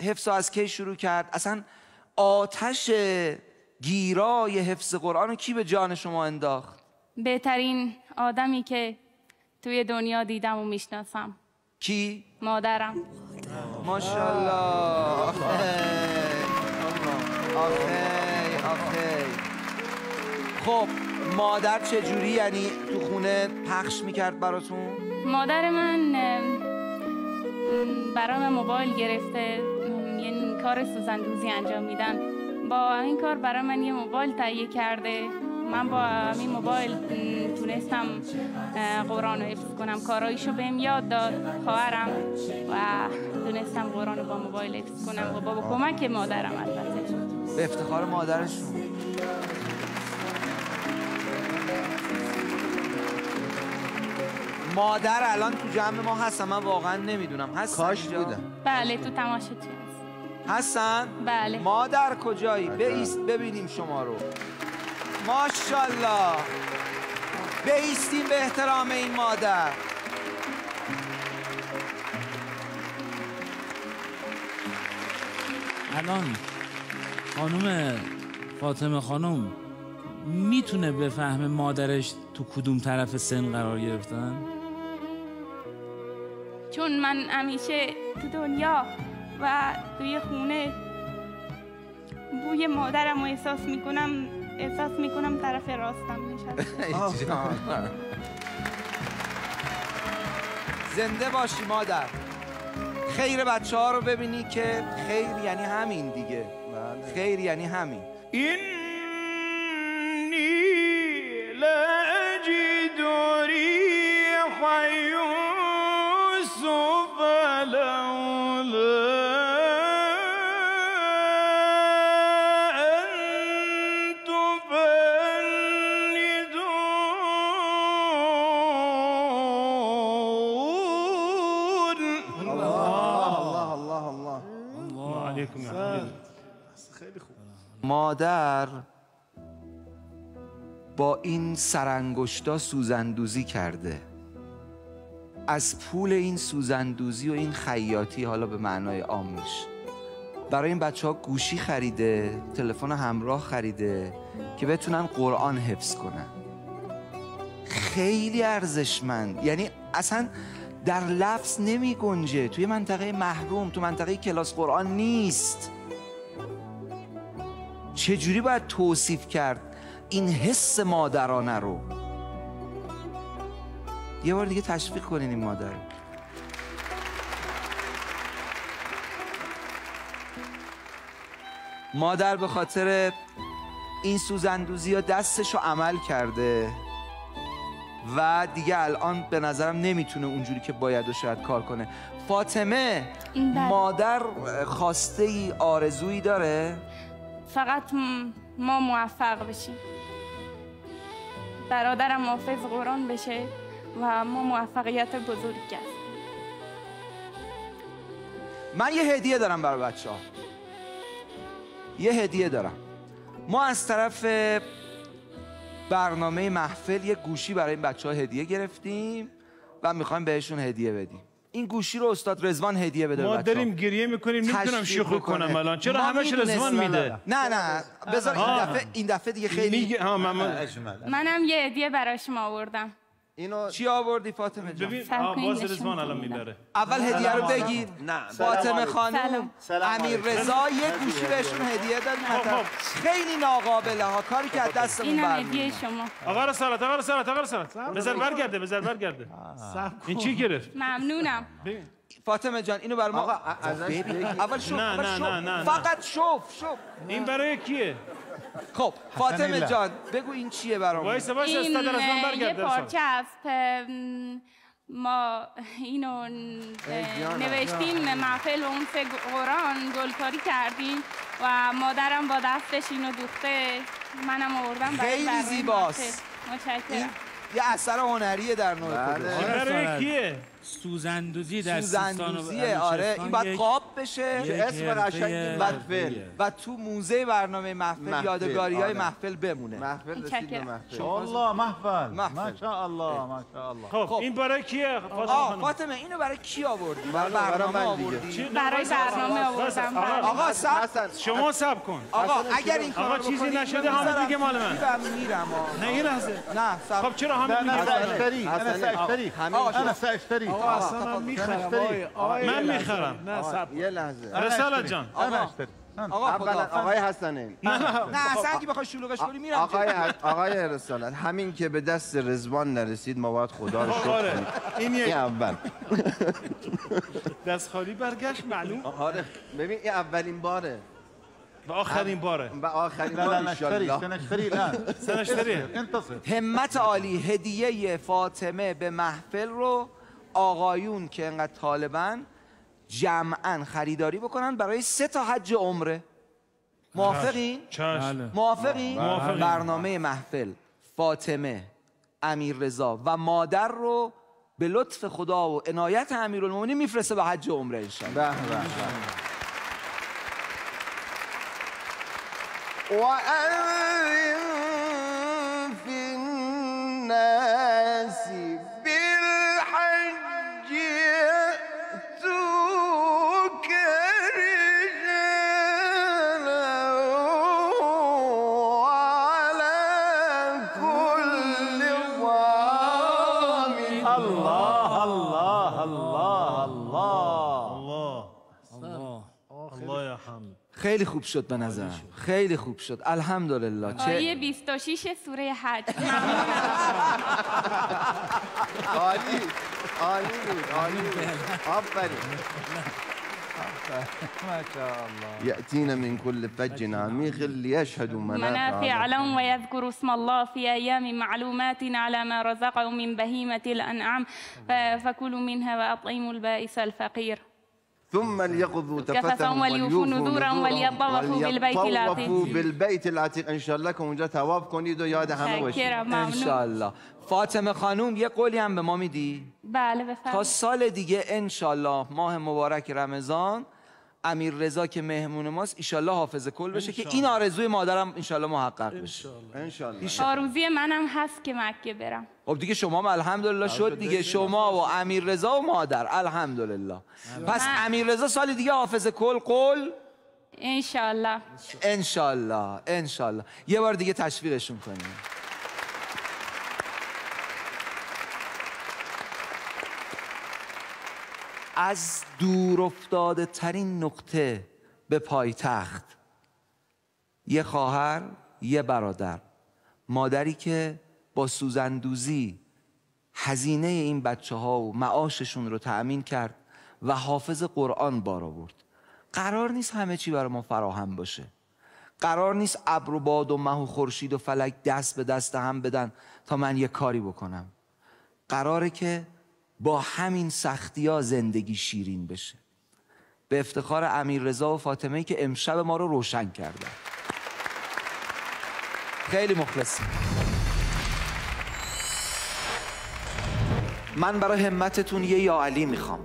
حفظ از کی شروع کرد؟ اصلا آتش گیرای حفظ قرآن رو کی به جان شما انداخت؟ بهترین آدمی که توی دنیا دیدم و میشناسم. کی؟ مادرم. ماشاءالله. آخی. خب مادر چجوری یعنی تو خونه پخش میکرد براتون؟ مادر من برام موبایل گرفته، یه کار سوزندوزی انجام میدن. با این کار برای من یه موبایل تهیه کرده. من با این موبایل تونستم قرآن رو حفظ کنم. کارایشو بهم یاد داد خواهرم و تونستم قرآن رو با موبایل حفظ کنم و با کمک مادرم. البته به افتخار مادرشون. مادر الان تو جمع ما هستن؟ من واقعا نمیدونم. هستن؟ کاش بودن. بله تو تماشاچی هستن؟ بله. مادر کجایی؟ ببینیم شما رو. ماشاءالله. بایستیم به احترام این مادر. الان خانم فاطمه خانم میتونه بفهمه مادرش تو کدوم طرف سن قرار گرفتن؟ چون من همیشه تو دنیا و توی خونه بوی مادرم رو احساس میکنم طرف راستم نشسته. زنده باشی مادر. خیر بچه ها رو ببینی که خیر یعنی همین دیگه. خیر یعنی همین. إني لأجد ريح يوسف لولا أن تفندون. الله عليكم يا حبيبي. مادر با این سرانگشتا سوزندوزی کرده. از پول این سوزندوزی و این خیاطی، حالا به معنای عامش، برای این بچه ها گوشی خریده، تلفن همراه خریده که بتونن قرآن حفظ کنن. خیلی ارزشمند، یعنی اصلا در لفظ نمی گنجه. توی منطقه محروم، تو منطقه کلاس قرآن نیست. چجوری باید توصیف کرد این حس مادرانه رو؟ یه بار دیگه تشویق کنین این مادر. مادر به خاطر این سوزندوزی ها دستشو عمل کرده و دیگه الان به نظرم نمیتونه اونجوری که باید و شاید کار کنه. فاطمه، مادر خواسته ای، آرزویی داره؟ فقط ما موفق بشیم، برادرم حافظ قرآن بشه و ما موفقیت بزرگی است. من یه هدیه دارم برای بچه ها. یه هدیه دارم. ما از طرف برنامه محفل یه گوشی برای این بچه ها هدیه گرفتیم و میخوایم بهشون هدیه بدیم. این گوشی رو استاد رضوان هدیه بده. ما داریم گریه میکنیم، نمیتونم شوخی کنم الان. چرا همش رضوان میده؟ نه بذار این دفعه دیگه خیلی منم یه هدیه برای شما آوردم. اینو چی آوردی فاطمه جان؟ ببین باز رضوان الان میبره. اول هدیه رو بگید. فاطمه خانم، امیر رضا یه گوشی بهشون هدیه داد. خیلی ناقابله ها، کاری که از دستمون برمیاد. اینم هدیه شما. آقا رسالت بذار برگرده. این چی گرفت؟ ممنونم. فاطمه جان اینو برای ما اول شوف. نه فقط شوف. این برای کیه؟ خب فاطمه جان بگو این چیه برام؟ وایسا استاد رضوان برگرده. یه پارچه است. ما اینو نوشتیم محفل و اون قرآن گلکاری کردیم و مادرم با دستش اینو دوخته، منم آوردم برای خیلی زیباست. متشکرم. یه اثر هنریه در نوع خودش. برای کیه؟ سوزندوزی در سوزندوزیه. آره این باید قاب بشه، اسم قشنگی محفل و تو موزه برنامه محفل یادگاری‌های محفل بمونه. محفل رسید به محفل. الله محفل. ما شاء الله. خب این برای کیه؟ فاطمه اینو برای کی آوردی؟ برای برنامه آوردی؟ برای برنامه آوردم. آقا شما صبر کن. آقا اگر این آقا چیزی نشده حامد میگه مال من. میرم. نه این لحظه. نه خب چرا حامد میگه؟ انا ساشتري. اصلا من میخرم. من میخرم. نه یه لحظه. رسالت جان. آقای حسنین. نه اصلا که بخوای شلوغش کنی میرم. آقای رسالت، همین که به دست رضوان نرسید ما باید خدا رو شکر کنیم. این اول دست خالی برگشت معلوم. آره ببین این اولین باره و آخرین باره. و آخرین بار ان شاء الله. سنشتری. همت عالی. هدیه فاطمه به محفل رو آقایون که انقدر طالبن جمعاً خریداری بکنن برای 3 تا حج عمره. موافقین؟ موافقین؟ برنامه محفل فاطمه، امیر رضا و مادر رو به لطف خدا و عنایت امیرالمومنین میفرسته به حج عمره ان شاء الله. وأذن في الناس بالحج يأتوك رجالا وعلى كل ضامن. الله الله الله الله الله یا حمد. خیلی خوب شد به نظرم، خیلی خوب شد، الحمدلله. آیه 26 سوره حج. عالی عالی بود، عالی بود. آفرین. ما شاء الله. يأتين من كل فج عميق ليشهدوا منافع لهم ويذكروا اسم الله في أيام معلومات على ما رزقهم من بهيمة الأنعام فكلوا منها وأطعموا البائس الفقير. ثم ليقضوا تفتهم وليوفوا نذورهم وليطوفوا بالبيت العتيق. بالبيت العتيق. ان شاء الله که اونجا طواف کنید و یاد همه باشید ان شاء الله. فاطمه خانوم یه قولی هم به ما میدی؟ بله بفرمایید. تا سال دیگه ان شاء الله ماه مبارک رمضان امیر رضا که مهمون ماست ان شاء الله حافظ کل بشه که این آرزوی مادرم ان شاء الله محقق بشه. ان شاء الله. آرزوی منم هست که مکه برم. خب دیگه شما هم الحمدلله شد دیگه، شما و امیر رضا و مادر الحمدلله. پس امیر رضا سال دیگه حافظ کل قول ان شاء الله. ان شاء الله ان شاء الله. یه بار دیگه تشویقشون کنیم. از دور افتاده ترین نقطه به پایتخت، یه خواهر، یه برادر، مادری که با سوزندوزی هزینه این بچه ها و معاششون رو تأمین کرد و حافظ قرآن بار آورد. قرار نیست همه چی برای ما فراهم باشه. قرار نیست ابر و باد و مه و خورشید و فلک دست به دست هم بدن تا من یه کاری بکنم. قراره که با همین سختی‌ها زندگی شیرین بشه. به افتخار امیر رضا و فاطمه‌ای که امشب ما رو روشن کردن. خیلی مخلصیم. من برای همتتون یه یا علی میخوام.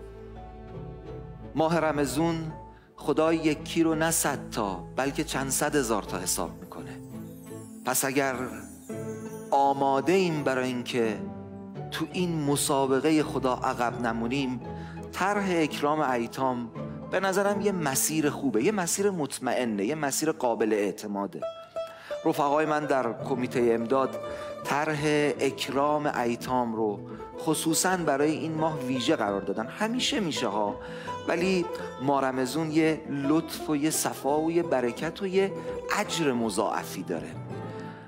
ماه رمضان خدا یکی رو نه 100 تا بلکه چند صد هزار تا حساب میکنه. پس اگر آماده ایم برای اینکه تو این مسابقه خدا عقب نمونیم، طرح اکرام ایتام به نظرم یه مسیر خوبه، یه مسیر مطمئنه، یه مسیر قابل اعتماده. رفقای من در کمیته امداد طرح اکرام ایتام رو خصوصاً برای این ماه ویژه قرار دادن. همیشه میشه ها، ولی ماه رمضان یه لطف و یه صفا و یه برکت و یه اجر مضاعفی داره.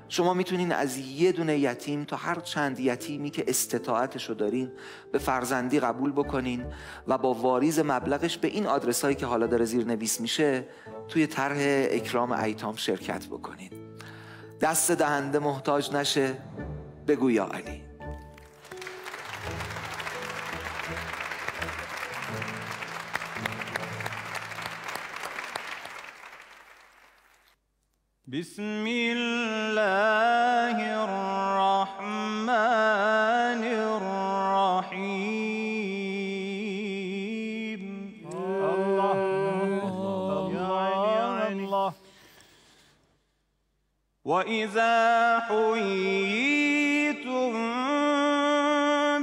شما میتونین از یه دونه یتیم تا هر چند یتیمی که استطاعتشو دارین به فرزندی قبول بکنین و با واریز مبلغش به این آدرس هایی که حالا داره زیر نویس میشه توی طرح اکرام ایتام شرکت بکنین. دست دهنده محتاج نشه. بگو یا علی. بسم الله الرحمن الرحيم. الله يا عيني الله. وإذا حييتم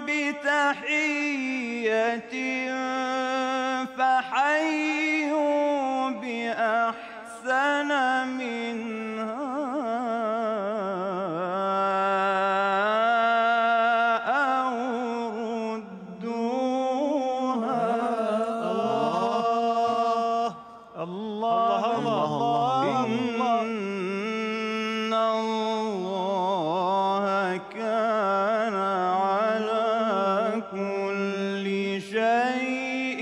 بتحية فحيوا بأحسن منها أو ردوها. الله الله الله إن الله كان على كل شيء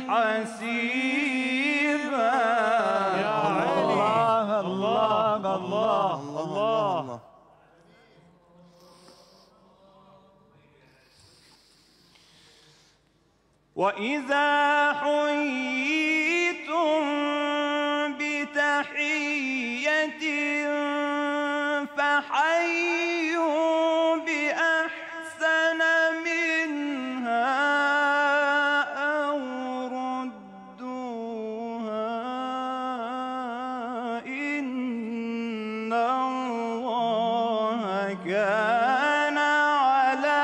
حسيبا. يا الله الله الله الله. وإذا حييتم بتحية فحيوا بأحسن منها أو ردوها. إن الله كان على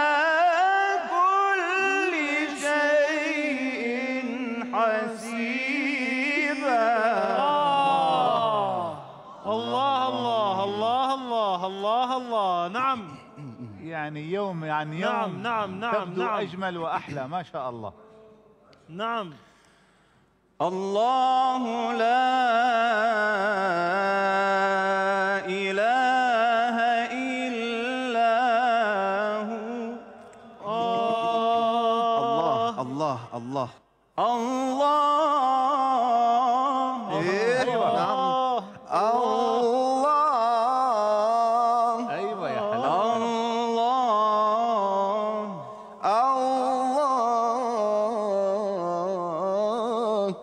يعني يوم يعني نعم يوم نعم نعم تبدو نعم أجمل وأحلى ما شاء الله. نعم. الله لا إله إلا هو. الله الله الله. ايوه نعم الله. ايوه يا حلاوة. الله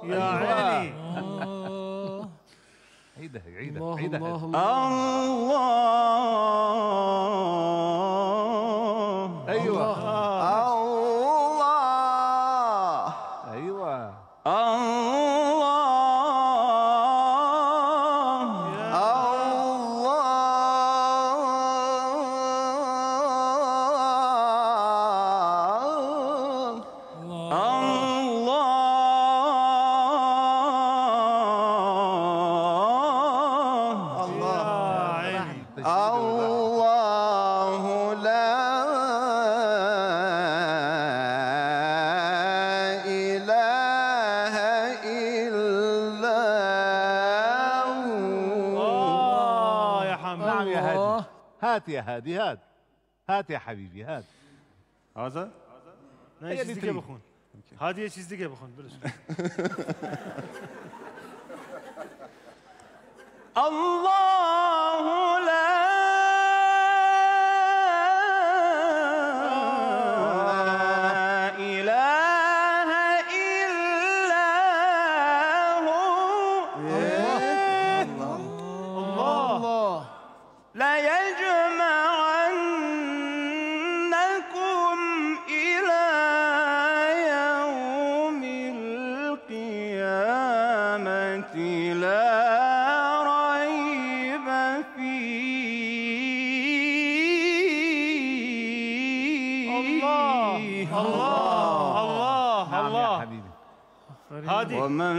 يا عيني. عيدها عيدها الله عيدها. الله الله. الله. ايوه الله. ايوه هات يا هادي هات. هات يا حبيبي هات. هذا؟ نه یه چیز دیگه بخون. هادی یه چیز دیگه بخون. بلش. الله لا إله إلا هو. الله. لا يجمعنكم إلى يوم القيامة لا ريب فيه. الله الله الله نعم الله. يا حبيبي. هادي. ومن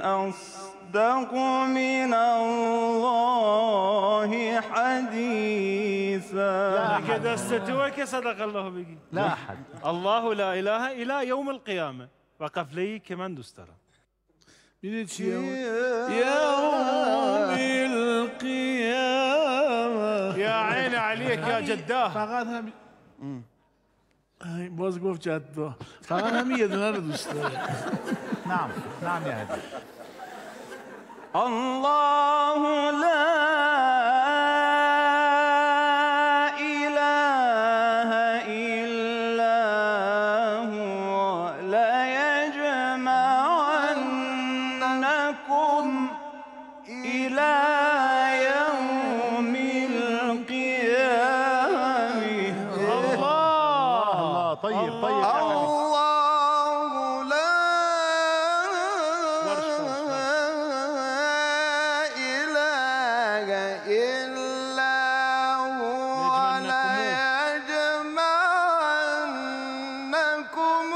أصدق من الله حديثا. كده استوى صدق الله بيجي. لا أحد. الله لا إله إلى يوم القيامة. وقف لي كمان دوسترا. میدید چیه؟ یوم القیامه. يا عيني عليك يا جداه. فقط همین باز گفت جدا. فقط همین یه دونه رو دوست داره. نعم نعم يا هادي. الله لا إله إلا هو. لا يجمعنكم إلى يوم القيامة. الله طيب طيب يا حبيبي. الله لا إله إلا هو. لا يجمعنكم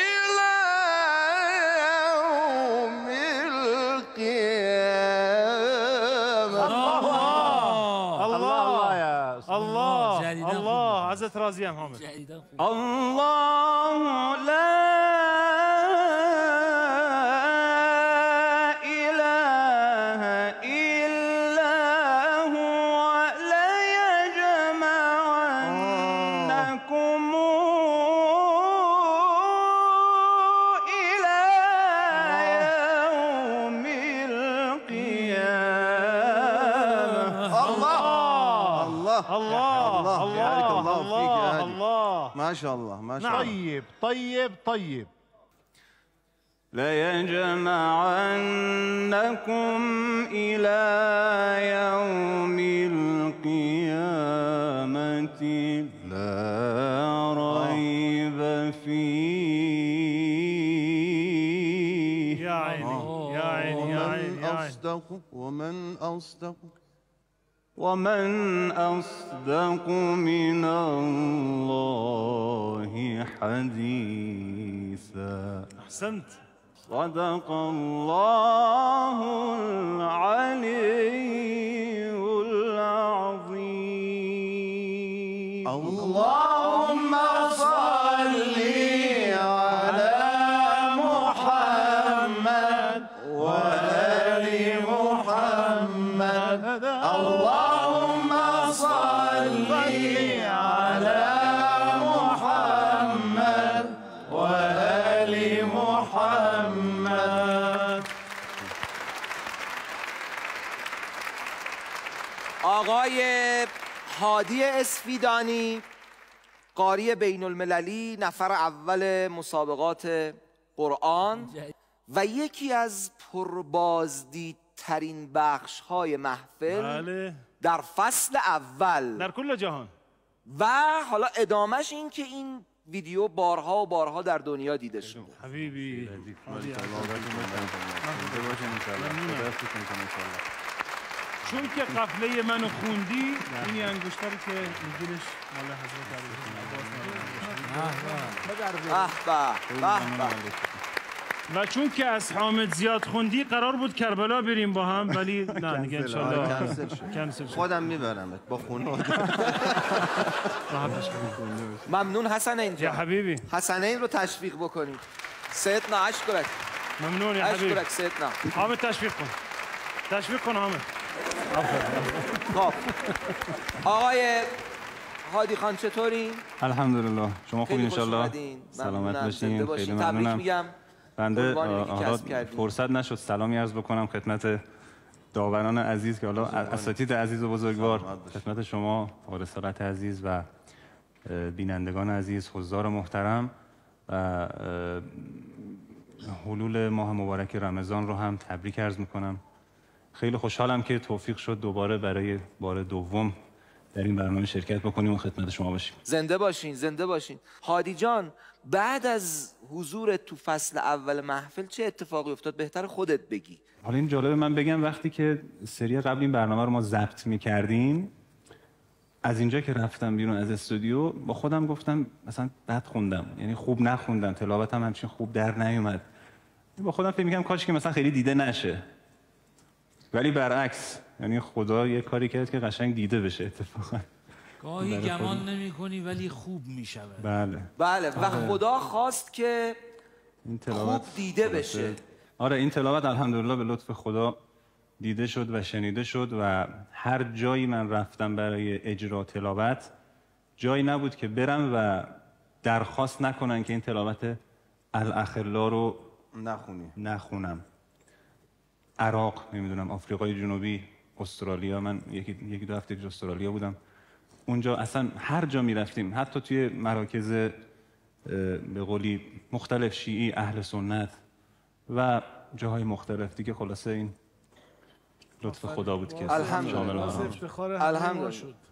إلى يوم القيامة. الله يا أستاذ. الله جديداً الله عزت رازي يا محمد. الله لا إله إلا هو. لا يجمعنكم إلى يوم القيامة. الله الله الله بارك الله فيك يا هادي. الله. ما شاء الله ما شاء الله. طيب طيب طيب. ليجمعنكم إلى يوم القيامة لا ريب فيه. يا عيني يا عيني يا عيني يا عيني. ومن أصدق من الله حديثا. أحسنت. صدق الله العلي اللهم صل على محمد وآل محمد اللهم صل على محمد وآل محمد. آقای هادی اسفیدانی، قاری بین المللی، نفر اول مسابقات قرآن و یکی از پربازدیدترین بخش های محفل در فصل اول در کل جهان. و حالا ادامش این که این ویدیو بارها و بارها در دنیا دیده شده. حبیبی چون که قفله منو خوندی، این انگشتری که میگیرش مال حضرت عباس. و چون که از حامد زیاد خوندی قرار بود کربلا بریم با هم، ولی نه دیگه ان شاء الله کنسل شد. خودم میبرمت با خونه. ممنون حسنین جان. یا حبیبی حسنین رو تشویق بکنید. سیدنا اشکرک. ممنون یا حبیبی. اشکرک سیدنا. حامد تشویق کن. تشویق کن حامد. خب آقای هادی خان چطوری؟ الحمدلله. شما خوبین ان شاء الله؟ سلامت باشین. خیلی ممنونم. بنده حالا فرصت نشد سلامی عرض بکنم خدمت داوران عزیز که حالا اساتید عزیز و بزرگوار، خدمت شما رسالت عزیز و بینندگان عزیز، حضار محترم و حلول ماه مبارک رمضان رو هم تبریک عرض میکنم. خیلی خوشحالم که توفیق شد دوباره برای بار دوم در این برنامه شرکت بکنیم و خدمت شما باشیم. زنده باشین، زنده باشین. هادی جان، بعد از حضور تو فصل اول محفل چه اتفاقی افتاد؟ بهتر خودت بگی. حالا این جالبه من بگم، وقتی که سری قبل این برنامه رو ما ضبط می‌کردیم، از اینجا که رفتم بیرون از استودیو با خودم گفتم مثلا بد خوندم، یعنی خوب نخوندم، تلاوتم همچین خوب در نیومد. با خودم فکر می‌کردم کاش که مثلا خیلی دیده نشه. ولی برعکس، یعنی خدا یه کاری کرد که قشنگ دیده بشه اتفاقا. گاهی گمان نمی‌کنی ولی خوب می‌شود. بله و خدا خواست که این تلاوت خوب دیده بشه. آره این تلاوت الحمدلله به لطف خدا دیده شد و شنیده شد و هر جایی من رفتم برای اجرا تلاوت، جایی نبود که برم و درخواست نکنن که این تلاوت الاخلا رو نخونم. عراق، نمیدونم آفریقای جنوبی، استرالیا، من یکی دو هفته استرالیا بودم، اونجا اصلا هر جا میرفتیم، حتی توی مراکز به قولی مختلف شیعی، اهل سنت و جاهای مختلف دیگه، خلاصه این لطف خدا بود که الحمدلله.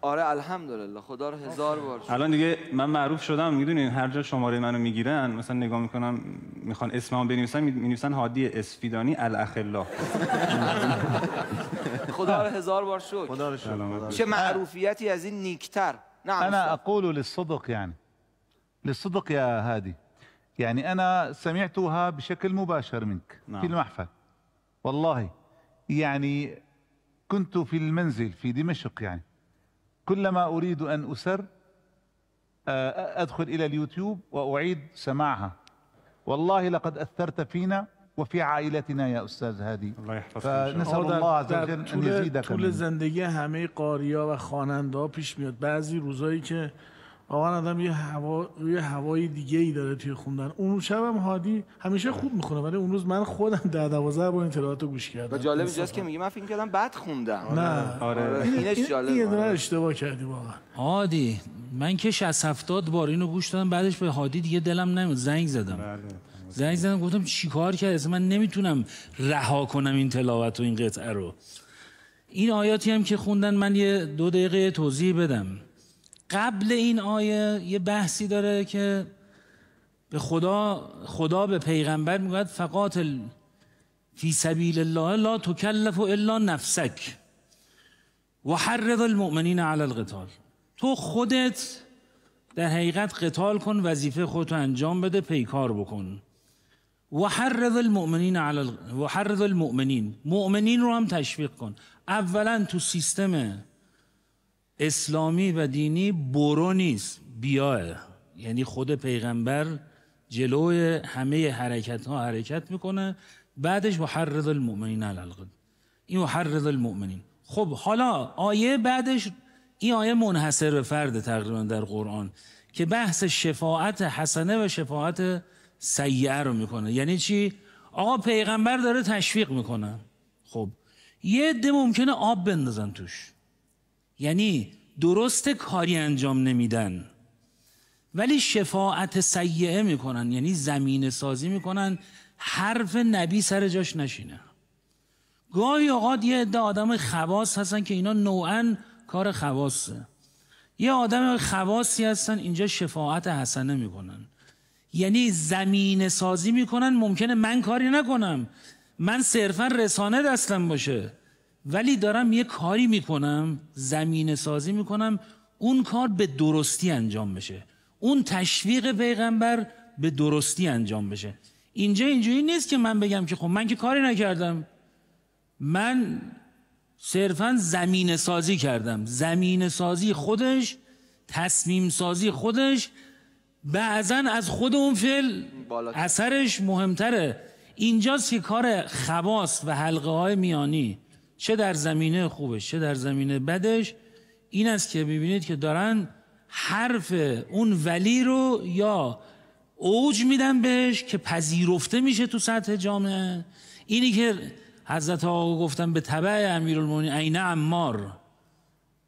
آره الحمدلله، خدا رو هزار بار شد. الان دیگه من معروف شدم، میدونین هر جا شماره منو میگیرن مثلا نگاه میکنم میخوان اسممو بنویسن، مینویسن هادی اسفیدانی الاخلا. خدا رو هزار بار شکر. خدا رو شکر. چه معروفیتی از این نیکتر. نعم. أنا أقول للصدق، يعني للصدق يا هادي، يعني أنا سمعتها بشكل مباشر منك في المحفل والله. يعني كنت في المنزل في دمشق، يعني كلما أريد أن أسر أدخل إلى اليوتيوب وأعيد سماعها. والله لقد أثرت فينا وفي عائلتنا يا أستاذ هادي. فنسأل الله عز وجل أن يزيدك. طول زندگی همه قاریا و خواننده پیش میاد بعضی روزایی که واقعا آدم یه هوای دیگه ای داره توی خوندن. اون شب هم هادی همیشه خوب میخونه، ولی اون روز من خودم 10-12 بار این تلاوت رو گوش کردم. و جالب اینجاست که میگه من فکر کردم بد خوندم. نه آره اینش جالبه. این دونه اشتباه کردی واقعا. هادی من که 60-70 بار اینو گوش دادم، بعدش به هادی دیگه دلم نمیاد، زنگ زدم گفتم چیکار کردی؟ من نمیتونم رها کنم این تلاوت و این قطعه رو. این آیاتی هم که خوندن من یه 2 دقیقه توضیح بدم. قبل این آیه یه بحثی داره که به خدا به پیغمبر میگه فقاتل فی سبیل الله لا تکلف الا نفسک و حرض المؤمنین علی القتال. تو خودت در حقیقت قتال کن، وظیفه خودتو انجام بده، پیکار بکن. و حرض المؤمنین، مؤمنین رو هم تشویق کن. اولا تو سیستم اسلامی و دینی برو نیست، بیاه. یعنی خود پیغمبر جلوی همه حرکت ها حرکت میکنه، بعدش وحرض المؤمنین علی القتال. این وحرض المؤمنین. خب حالا آیه بعدش، این آیه منحصر به فرد تقریبا در قرآن که بحث شفاعت حسنه و شفاعت سیئه رو میکنه. یعنی چی؟ آقا پیغمبر داره تشویق میکنه، خب یه عده ممکنه آب بندازن توش، یعنی درست کاری انجام نمیدن ولی شفاعت سیئه میکنن، یعنی زمین سازی میکنن حرف نبی سر جاش نشینه. گاهی اوقات یه عده آدم خواص هستن که اینا نوعاً کار خواصه، یه آدم خواصی هستن اینجا شفاعت حسنه میکنن، یعنی زمین سازی میکنن. ممکنه من کاری نکنم، من صرفا رسانه دستم باشه، ولی دارم یه کاری میکنم، زمین سازی میکنم، اون کار به درستی انجام بشه، اون تشویق پیغمبر به درستی انجام بشه. اینجا اینجوری نیست که من بگم که خب من که کاری نکردم، من صرفا زمین سازی کردم. زمین سازی خودش، تصمیم سازی خودش بعضن از خود اون فعل اثرش مهمتره. اینجاست که کار خواص و حلقه های میانی چه در زمینه خوبش چه در زمینه بدش این است که ببینید که دارن حرف اون ولی رو یا اوج میدن بهش که پذیرفته میشه تو سطح جامعه. اینی که حضرت آقا گفتن به تبع امیرالمومنین عین عمار،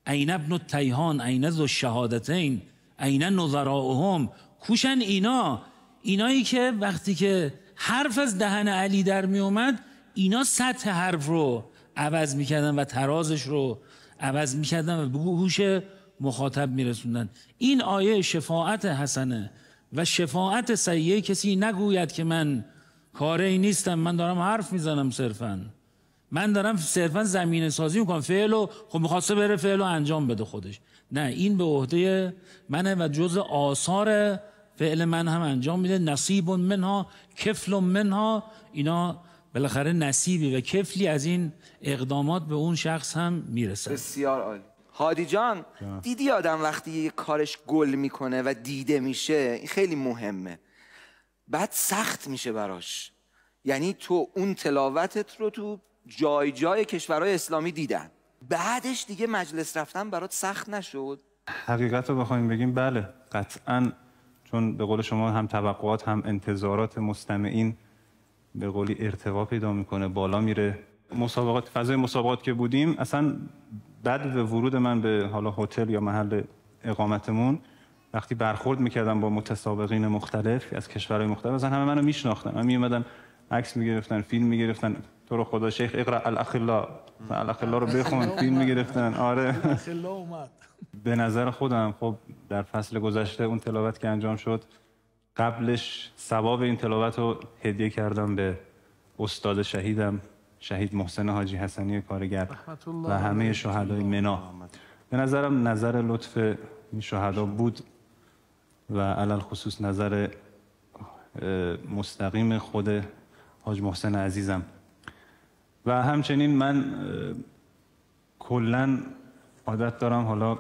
عین ابن التیهان، عین ذو الشهادتین، عین نظراؤهم، کوشن اینایی که وقتی که حرف از دهن علی در می اومد اینا سطح حرف رو عوض میکردن و ترازش رو عوض میکردن و به گوش مخاطب میرسوندن. این آیه شفاعت حسنه و شفاعت سیئه کسی نگوید که من کاری نیستم، من دارم حرف میزنم، صرفا من دارم صرفا زمینه سازی میکنم، فعلو خب میخواسته بره فعلو انجام بده خودش، نه این به عهده منه و جزء آثار فعل من هم انجام میده. نصیب منها کفل منها، اینا بالاخره نصیبی و کفلی از این اقدامات به اون شخص هم میرسه. بسیار عالی. هادی جان، دیدی آدم وقتی یه کارش گل میکنه و دیده میشه این خیلی مهمه، بعد سخت میشه براش. یعنی تو اون تلاوتت رو تو جای جای کشورهای اسلامی دیدن، بعدش دیگه مجلس رفتن برات سخت نشد؟ حقیقت رو بخوایم بگیم بله قطعاً، چون به قول شما هم توقعات هم انتظارات مستمعین به قولی ارتقا پیدا میکنه، بالا میره. مسابقات، فضای مسابقات که بودیم اصلا بعد به ورود من به حالا هتل یا محل اقامتمون وقتی برخورد میکردم با متسابقین مختلف از کشورهای مختلف، اصلا همه منو میشناختن، من میومدن عکس میگرفتن، فیلم میگرفتن، تو رو خدا شیخ اقرا الاخلا، الاخلا رو بخون، فیلم میگرفتن. آره به نظر خودم خب در فصل گذشته اون تلاوت که انجام شد، قبلش ثواب این تلاوت رو هدیه کردم به استاد شهیدم، شهید محسن حاجی حسنی کارگر و همه شهدای منا. به نظرم نظر لطف این شهدا بود و علل خصوص نظر مستقیم خود حاج محسن عزیزم. و همچنین من کلاً عادت دارم، حالا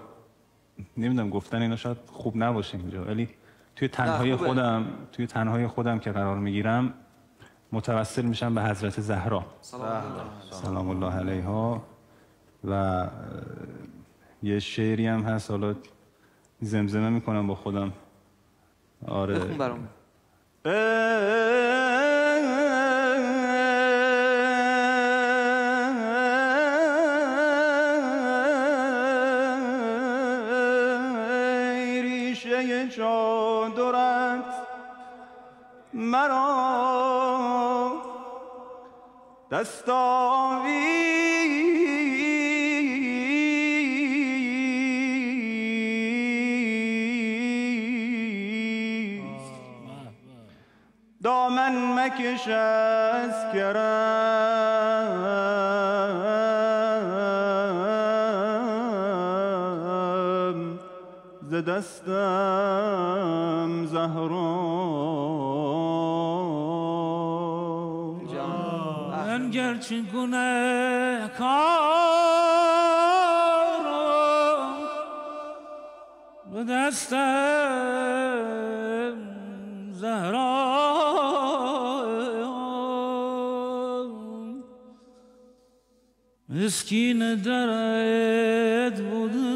نمیدونم گفتن اینا شاید خوب نباشه اینجا، ولی توی تنهای خودم که قرار میگیرم متوسل میشم به حضرت زهرا سلام الله علیها و یه شعری هم هست، حالا زمزمه میکنم با خودم. آره بخون برام. ریشه چادرت مرا دستاویز، دامن مکش از کرم، ز دستم زهرا گرچه گنه‌کارم دستم زهرا مسکین درت بوده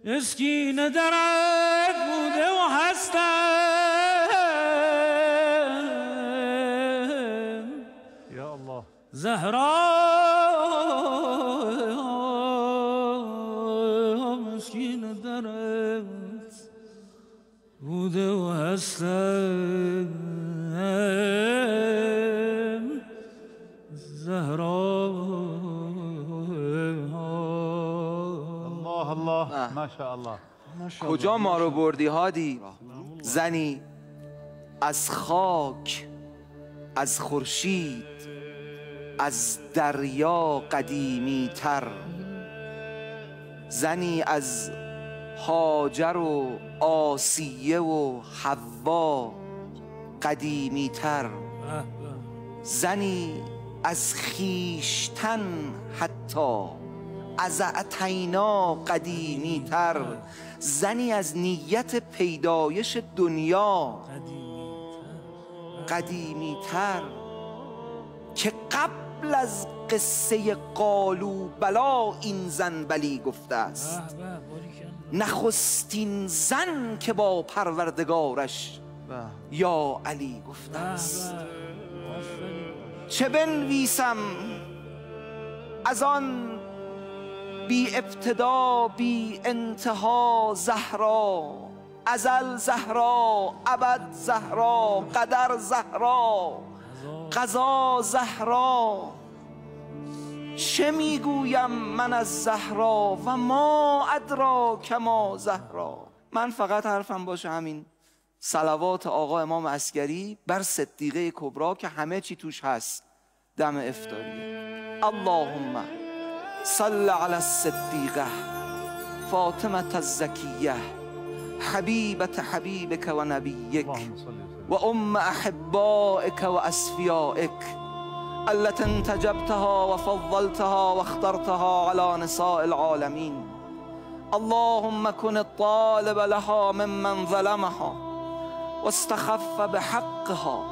مسکین درت بوده و هستم یا الله زهرا مسکین درت بوده و هستم زهرا الله الله ما شاء الله کجا ما رو بردی هادی؟ زنی از خاک، از خورشید، از دریا قدیمی تر، زنی از هاجر و آسیه و حوا قدیمی تر، زنی از خیشتن حتی از اتینا قدیمی تر، زنی از نیت پیدایش دنیا قدیمی تر، که قبل از قصه قالو بلا این زن بلی گفته است، نخستین زن که با پروردگارش یا علی گفته است. چه بنویسم از آن بی ابتدا بی انتها زهرا، ازل زهرا، ابد زهرا، قدر زهرا، قضا زهرا. چه میگویم من از زهرا و ما ادراک ما زهرا. من فقط حرفم باشه همین صلوات آقا امام عسکری بر صدیقه کبرا که همه چی توش هست دم افطاریه. اللهم صل علی الصدیقه فاطمه الزکیه حبیبت حبیبک و نبیک و ام احبائک و اصفیائک التي انتجبتها وفضلتها واخترتها على نساء العالمين. اللهم كن الطالب لها ممن ظلمها واستخف بحقها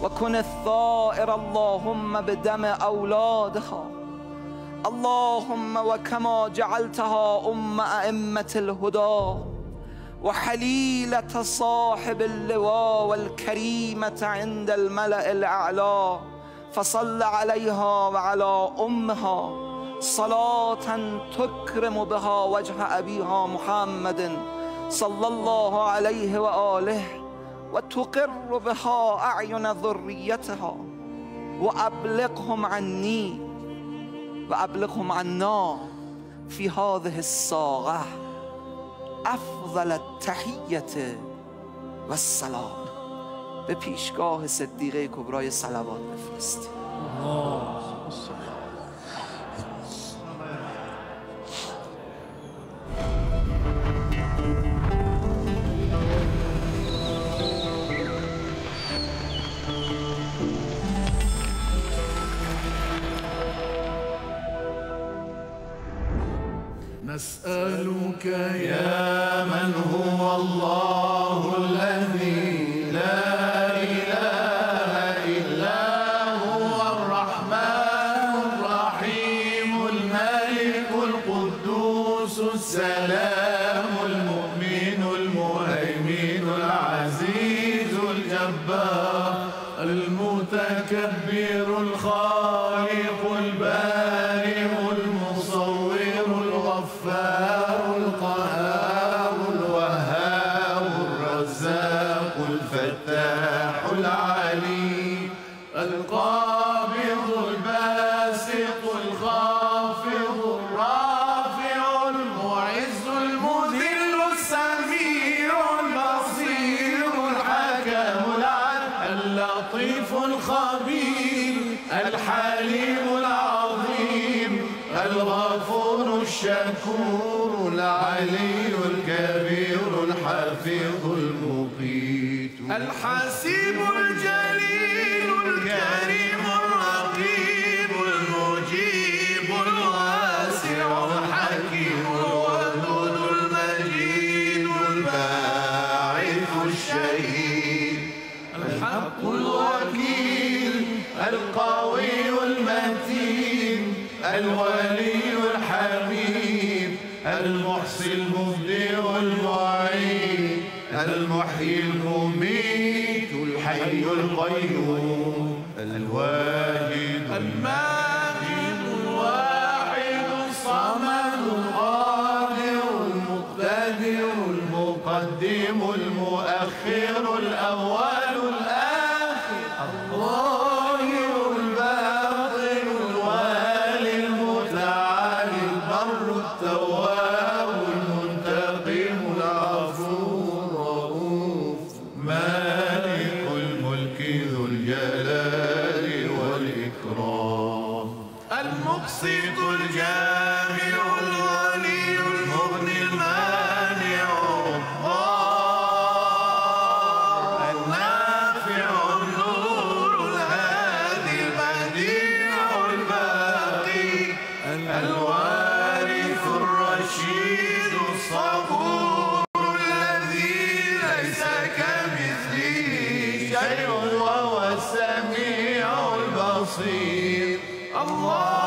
وكن الثائر اللهم بدم أولادها. اللهم وكما جعلتها أئمة الهدى وحليلة صاحب اللواء والكريمة عند الملأ الأعلى، فصل عليها وعلى أمها صلاة تكرم بها وجه أبيها محمد صلى الله عليه وآله وتقر بها أعين ذريتها، وأبلغهم عني وأبلغهم عنا في هذه الساعة أفضل التحية والسلام. به پیشگاه صدیقه کبرای صلوات بفرست. نسألك يا من هو الله الذي لا إله إلا هو الرحمن الرحيم الملك القدوس السلام المؤمن المهيمن العزيز الجبار المتكبر الخالق البارئ المصور الغفار القهار الوهاب الرزاق الفتاح العليم القابض الباسط الخافض الرافع المعز المذل السميع البصير الحكم العدل اللطيف الخبير الحليم العظيم الغفور الشكور العلي الكبير الحفيظ المقيت الحسيب الجليل الكريم الرقيب المجيب الواسع الولي الحميد المحصي المبدع المعيد المحيي المميت الحي القيوم الواجد الماجد الواحد الصمد القادر المقتدر المقدم المؤخر الأول الآخر الظاهر الباطن الوالي المتعالي البر التواب المنتقم العفو الرؤوف مالك الملك ذو الجلال والإكرام المقسط الجامع الغني المغني المانع الضار النافع النور الهادي البديع الباقي الوارث الرشيد الصبور الذي ليس كمثله شيء وهو السميع البصير الله